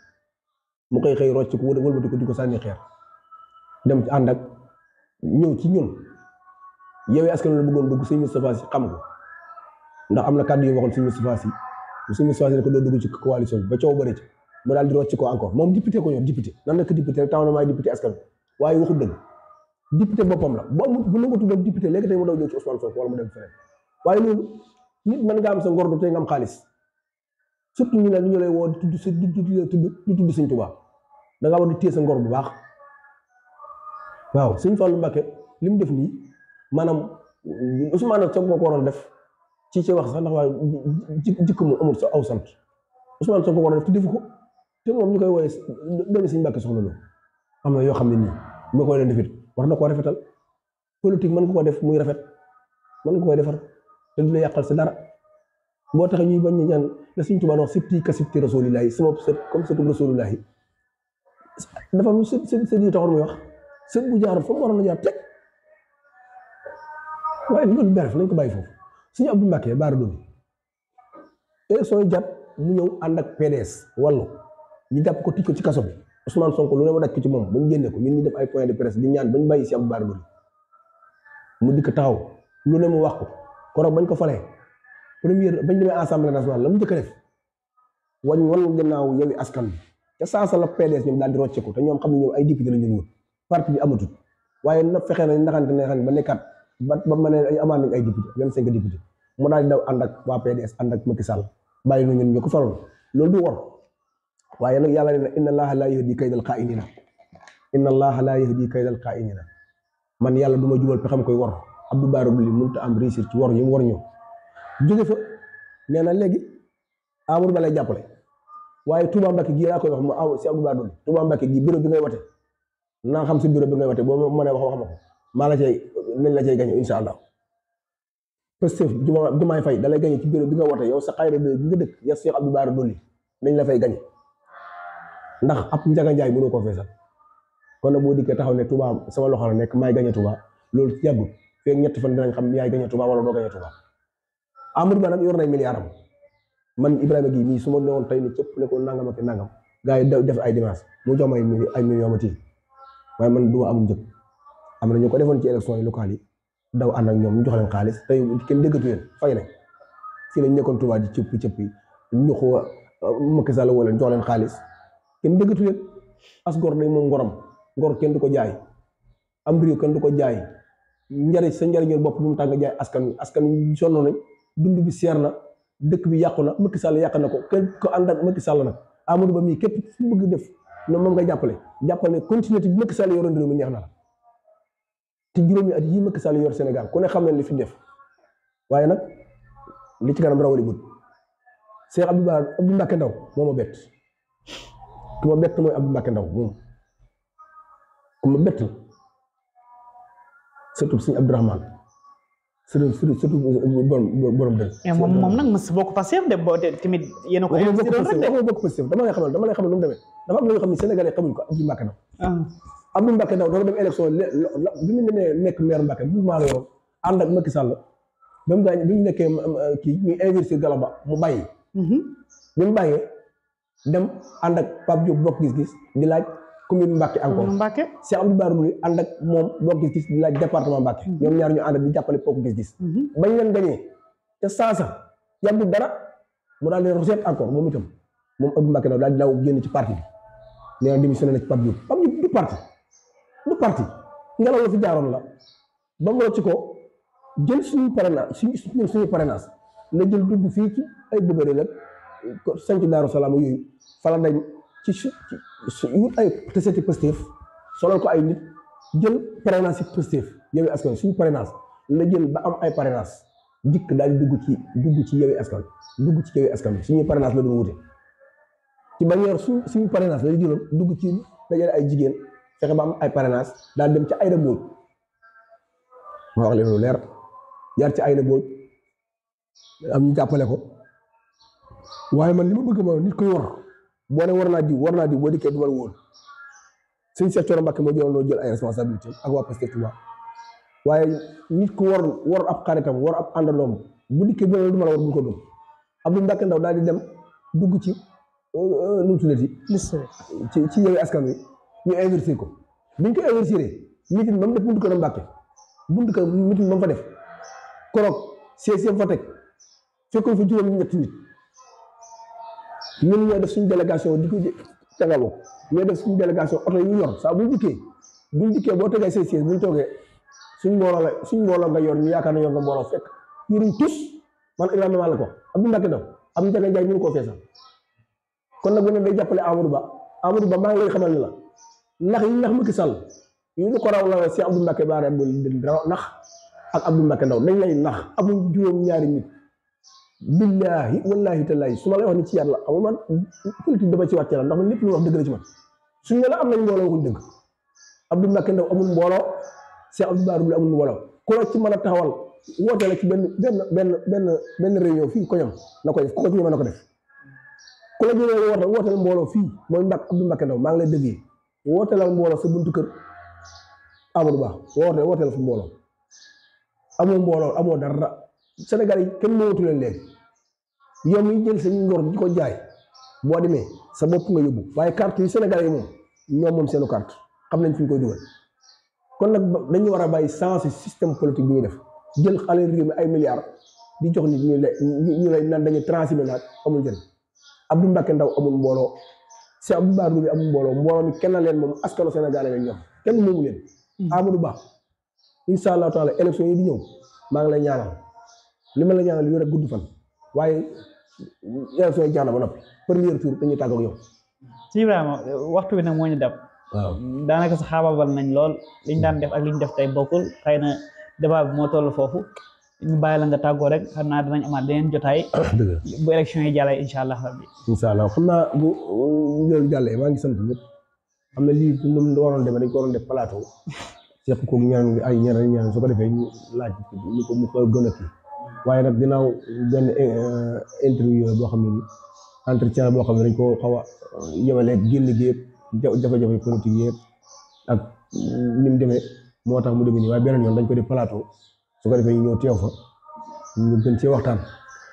mu koy xëy rocc ko wëlbati ko di ko sànni xeer dem ci ànd ak ñëw ci ñun yow askan la bëggoon dugg Sëñ Moustapha Sy xam ko ndax am na kàddu yu waxoon Sëñ Moustapha Sy ne ko doo dugg ci coalition bi ba coow bëri ci mu daal di rocc ko encore moom député ko ñor député nan nekk député rek taw na maay député askan waaye waxul dëgg député boppam la bu nangatu doon député léegi tey mu daw ñëw ci Ousmane Sonko wala mu dem feneen waaye loolu nit mën nga am sa ngor du tey nga am xaalis surtout ñu ne ñu lay woo di tudd Sëñ Tuubaa da ngaa war di téye sa ngor bu baax waaw Sëñ Fallou Mbacké li mu def nii maanaam Ousmane Sonko ko waroon def ci wax sax ndax waaye jikko mu amul sa aw sant Ousmane Sonko ko waroon def te defu ko te moom ñu koy wooye doomi Sëñ Mbacké soxna loolu am na yoo xam ne nii mu koy leen defit war na koo rafetal politique mën nga ko def muy rafet mën nga koy defar te du la yàqal si dara boo tax ñuy bañ ñaan la Sëñ Tuubaa wax sibti ka sibti rasulillahi sama sët comme sëtu rasulillahi dafa am sët yi taxoon muy wax sët bu jaar fa mu waroon a jaar teg waaye loolu beref nañ ko bàyyi foofu Sëñ Abdou Mbacké Bara Dolly élection yi jàpp mu ñëw ànd ak PDS wàllu ñu jàpp ko tij ko ci kaso bi Ousmane Sonko lu ne ma daj ko ci moom ba ñu génne ko ñun ñu def ay point de presse di ñaan bañ bàyyi Sëñ Abdou Bara Dolly mu dikk taxaw lu ne mu wax ko koroog bañ ko falee première bañ demee assemblée nationale la mu njëkk a def wan gannaaw Yewwi Askan Wi ca saasa la PDS ñoom daal di rocce ko te ñoom xam ne ñoom ay député la ñu wut parti bi amatul waaye na fexee nañ naxante ba nekkat ba ma ne ay amaan nañ ay député 25 député mu daal di daw ànd ak waa PDS ànd ak Macky Sall bàyyi na ñun ñu ko faroon loolu du wor waaye nag yàlla ne na inna allaha laa yahdi kaydal xaa'iniina inna allaha laa yahdi kaydal xaa'iniina man yàlla du ma jubal pexam koy wor Abdou Bara Dolly mënut a am réussir ci wor yi mu war ñëw jóge fa nee na léegi Amadou Ba lay jàppale waaye Touba Mbacké gii laa koy wax mu aw si Abdou Bara Dolly Touba Mbacké gii bureau bi ngay wote naa xam si bureau bi ngay wote boo ma mënee wax ma ko maa la cay nañ la cay gañe incha allah Pastef Diomaye Faye da lay gañe ci bureau bi nga wote yow sa xayra bi nga dëkk ya Cheikh Abdou Bara Dolly nañ la fay gañe ndax ab Njaga Njaay mënoo ko feesal kon nag boo dikkee taxaw ne Touba sama loxo la nekk maay gañe Touba loolu ci yàggul feek ñetti fan dinañ xam yaay gañe Touba wala doo gañe Touba Amadou Ba nag yor nay milliard am man Ibrahima gi nii su ma newoon tey ni cëpp ne ko nangam ak nangam gars yi def ay dimanche mu jox ma ay millions ma tii waaye man du ma amul njëg am na ñu ko defoon ci élection yi locales yi daw ànd ak ñoom ñu jox leen xaalis tey kenn déggatu leen fay nañ fii lañ nekkoon Touba di cëpp yi ñu ko Macky Sall wala jox leen xaalis kenn déggatu leen as gor day moom ngoram ngor kenn du ko jaay am réew kenn du ko jaay sa njariñul bopp bu mu tàng jaay askan wi sonn nañ dund bi seer na dëkk bi yàqu na Macky Sall yàq na ko kenn ko ànd ak Macky Sall nag Amadou Ba mii képp fu bëgg def noonu moom nga jàppale ne continuité bi Macky Sall yoroon réew mi neex na la te juróomi at yii Macky Sall yor Sénégal ku ne xam ne li fi def waaye nag li ci kanam rawali but Cheikh Abdou Mbacké Ndaw moo ma bett ku ma bett mooy Abdou Mbacké Ndaw moom ku ma bett surtout Sëñ Abdourahmane surtout borom dëgg.
moom nag mos bokk Pastef de boo tamit yéen a ko investir rek de
bokk Pastef dama lay xamal nu mu demee dafa am na yoo xam ne Sénégalais xamuñ ko Abdou Mbacké Ndaw. Abdou Mbacké Ndaw dafa dem élection bi mu demee nekk maire Mbacké mouvement la yoon ànd ak Macky Sall ba mu gaañ bi mu nekkee kii ñuy investir Galaba mu bàyyi. bi mu bàyyee dem ànd ak Pape Diop bokk gis-gis di laaj commune Mbacké encore Cheikh Abdou Bara Dolly ànd ak moom bokk gis-gis di laaj département Mbacké ñoom ñaar ñu ànd di jàppale bokk gis-gis bañ leen gañee te saasa yàggul dara mu daal di rejet encore moom itam moom Abdou Mbacké Ndaw daal di daw génn ci parti bi nee na démissionné na ci Pape Diop du parti ngelaw la fi jaaroon la ba mu rocc ko jël suñu parrainage suñu parrainage la jël dugg fii ci ay bëgëre la sanc Daaru Salaam yooyu fala dañ ci wut ay teseti Pastef solal ko ay nit jël parrainage ci Pastef Yewwi Askan suñu parrainage la jël ba am ay parrainage dikk daal di dugg ci Yewwi Askan bi suñuy parrainage la doon wute ci bannière suñu parrainage la jëloon dugg ci dajale ay jigéen fexe ba am ay parrainage daal dem ci Aïda Mbodj ma wax leen lu leer jaar ci Aïda Mbodj am ñu jàppale ko waaye man li ma bëgg ma nit koy boo ne war naa di boo dikkee du ma la wóor sëñ Cheikh Thioro Mbacké moo jël ay responsabilité ak waa Pastef Touba waaye nit ku war ab xaritam war ab àndandoom bu dikkee du ma la war bu ko gëm Abdou Mbacké Ndaw daal di dem dugg ci nu mu tuddati ci Yewwi Askan Wi ñu investir ko biñ ko investir meeting ba mu def buntu kër Mbacké meeting ba mu fa def koroog CSM fa teg fekkoon fa juróom-ñetti nit ñun ñoo def suñu délégation di ko tegaloo ñoo def suñu délégation oto yu yor saa buñ dikkee boo tegee say siège buñ toogee suñ mbooloo nga yor ñu yaakaar na yor nga mbooloo fekk yoruñ tus man Ibrahima la ko Abdou Mbacké Ndaw am Ndiaga Ndiaye mënu koo feesal kon nag bu ne day jàppale Amadou Ba maa ngi lay xamal ni la ndax yi nax Macky Sall yu ñu ko raw la si Abdou Mbacké Bara Dolly nax ak Abdou Mbacké Ndaw dañ lay nax amul juróom-ñaari nit billaahi wallaahi tallaahi su ma lay wax ni ci yàlla amul man politique dama ci wàcce la ndax man lépp lu wax dëgg la ci man suñ ne la am nañ mbooloo waxuñ dëgg Abdou Mbacké Ndaw amul mbooloo si Abdou Bara Dolly amul mbooloo ku la ci mën a taxawal woote la ci benn réunion fii koñam na ko def ku ko ci ñëwee na ko def ku la ñëwee wooteel mbooloo fii mooy Abdou Mbacké Ndaw maa ngi lay dëggee wooteelal mbooloo sa buntu kër Amadou Ba wooteel fa mbooloo amoo mbooloo amoo dara Sénégal yi kenn moomatu leen léegi yow mi jël sa ngor di ko jaay boo demee sa bopp nga yóbbu waaye carte yi Sénégal yi moom seenu carte xam nañ fi ñu koy dugal kon nag dañu war a bàyyi sens système politique bi ñuy def jël xale réew mi ay milliards di jox nit ñu lay naan dañuy transmettre naat amul njëriñ Abdou Mbacké Ndaw amul mbooloo si Abdou Bara Dolly amul mbooloo mi kenn leen moom askanu Sénégal lañ ñor kenn moomu leen. Amadou Ba incha allahu taala élection yi di ñëw maa ngi lay ñaanal li ma la ñaanal yu rek gudd fan waaye élection yi jeex na ba noppi premier tour dañuy tàgg ak yow.
ci Ibrahima waxtu bi nag moo ñu dab.
waaw
daanaka sa xaabaabal nañ lool liñ daan def ak liñ def tey bokkul xëy na débat bi moo toll foofu ñu bàyyi la nga tàggoo rek xam naa dinañ amaat beneen jotaay. bu élection yi jàllee incha allah rabbi.
incha allah xam naa bu loolu jàllee maa ngi sant ñëpp xam na lii nu mu waroon demee dañ ko waroon def plateau seq ko ñaan ay ñaan su ko defee ñu laaj mu ko gën a kii waaye nag ginnaaw benn interview boo xam ne ni entretien boo xam ne dañ ko xaw a yemale génn gi yëpp jafe-jafe politique yëpp ak ni mu demee moo tax mu demee nii waaye beneen yoon dañ ko def plateau su ko defee ñu ñëw teew fa ñu gën cee waxtaan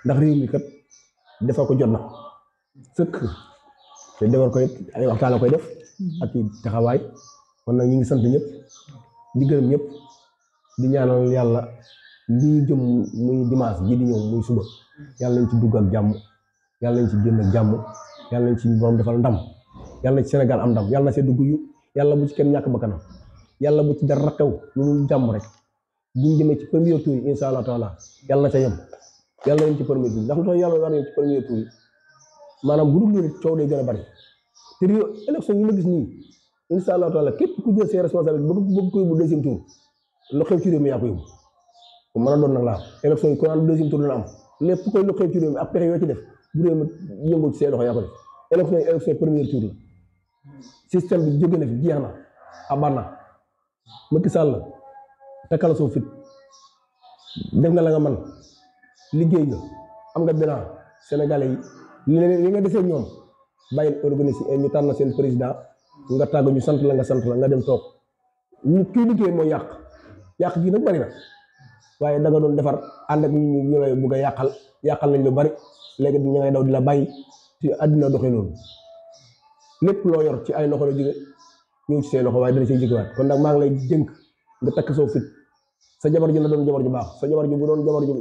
ndax réew mi kat defal ko jot na sëkk te defal ko ay waxtaan la koy def ak i taxawaay kon nag ñu ngi sant ñëpp di gërëm ñëpp di ñaanal yàlla lii jëm muy dimanche ji di ñëw muy suba yàlla nañ ci dugg ak jàmm yàlla nañ ci génn ak jàmm yàlla nañ ci borom defal ndam yàlla na ci Sénégal am ndam yàlla na see dugg yu yàlla bu ci kenn ñàkk bakkanam yàlla bu ci dara xew lu dul jàmm rek bu ñu jëmee ci premier tour yi incha allah taala yàlla na ca yem yàlla nañ ci premier tour ndax lu tax yàlla war nañ ci premier tour yi maanaam bu dul loolu coow day gën a bari te réew élection yi ma gis nii incha allah taala képp ku jël ses responsabilités bëgg ko yóbbu deuxième tour lu xew ci réew mi yaa ko yóbbu bu mën a doon nag laa élection yi ko naan deuxième tour dina am lépp koy lu xew ci réew mi ak pexe yoo ci def bu réew mi yëngu ci seen loxo yaa ko def élection yi élection premier tour la système bi jóge na fi jeex na aban na Macky Sall takkal soo fit def nga la nga man liggéey nga am nga bilan Sénégalais yi li nga desee ñoom bàyyi organiser ñu tànn seen président nga tàgg ñu sant la nga dem toog ñu kii liggéey mooy yàq gi nag bari na waaye da nga doon defar ànd ak ñu lay bëgg a yàqal nañ lu bari léegi ñu ngay daw di la bàyyi ci àddina doxee loolu lépp loo yor ci ay loxo la jóge ñëw ci say loxo waaye dana ciy jógewaat kon nag maa ngi lay dénk nga takk soo fit sa jabar ji na doon jabar ju baax sa jabar ji bu doon jabar ju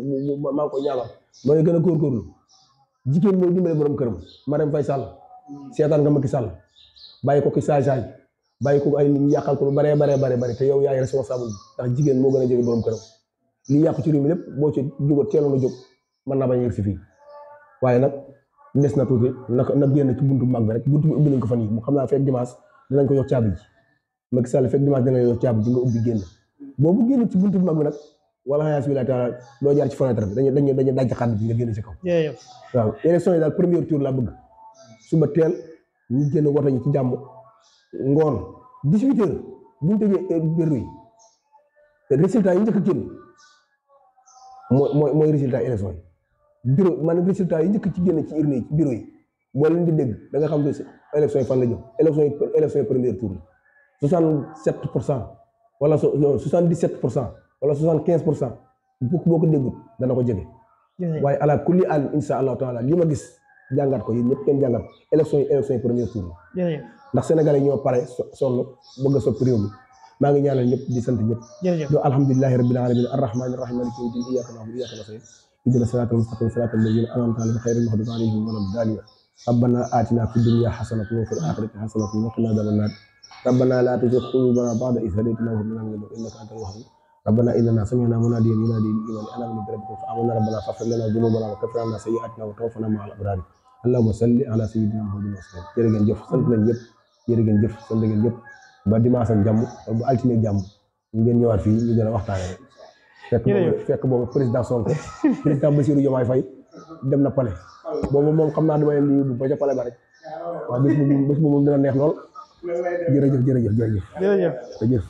maa ngi koy ñaanal mooy gën a góorgóorlu jigéen mooy dimbale borom këram Marème Faye Sall seetaan nga Macky Sall bàyyi ko ki saay bàyyi ko ay nit ñi yàqal ko lu bare te yow yaay responsable ndax jigéen moo gën a jege borom këram li yàqu ci réew mi lépp boo ci jóg teeloon a jóg mën naa bañ a yegg si fii waaye nag des na tuuti nag génn ci buntu mag bi rek buntu bi ubbi nañ ko fan yi mu xam naa fekk dimanche dinañ ko jox caabi ji Macky Sall fekk dimanche dinañ jox caabi ji nga ubbi génn boobu génn ci buntu bi mag bi nag wala xayaas billahi taala doo jaar ci fenêtre bi dañuy daj xàdd bi nga génn ci kaw waaw élection yi daal premier tour laa bëgg suba teel ñu génn woto ñi ci jàmm ngoon 18 heures bu ñu tëjee bureau yi résultat yi njëkk a génn mooy résultat élection yi bureau maanaam résultat yi njëkk ci génn ci urne yi ci bureau yi boo leen di dégg da nga xam ne élection yi fan la jëm élection yi premier tour la 67% wala 77% wala 75% boo ko déggul dana ko jege waaye ala kulli al insha allahu taala li ma gis jàngat ko yéen ñëpp kenn jàngat élection yi premier tour la ndax sénégalais ñoo pare sonn bëgg a soppi réew mi maa ngi ñaanal ñëpp di sant ñëpp do alhamdulillahi rabbil alamin arrahmanir rahim maliki yawmiddin iyyaka na'budu wa iyyaka nasta'in ihdina siratal mustaqim siratal ladzina an'amta alayhim ghayril maghdubi alayhim waladdallin ربنا آتنا في الدنيا حسنة وفي الآخرة حسنة وقنا عذاب النار ربنا لا تزغ قلوبنا بعد إذ هديتنا وهب لنا من لدنك إنك أنت الوهاب ربنا إننا سمعنا مناديا ينادي للإيمان أن آمنوا بربكم فآمنا ربنا فاغفر لنا ذنوبنا وكفر عنا سيئاتنا وتوفنا مع الأبرار اللهم صل على سيدنا محمد وسلم jërë ngeen jëf sant nañ ñëpp jërë ngeen jëf sant ngeen ñëpp ba dimanche ak jàmm ba altine jàmm ngeen ñëwaat fii ñu gën a waxtaane fekk boobu président Sonko président Bassirou Diomaye Faye dem na palais boobu moom xam naa dama leen di yóbbu ba ca palais ba rek waaw bés bu moom dina neex lool jërëjëf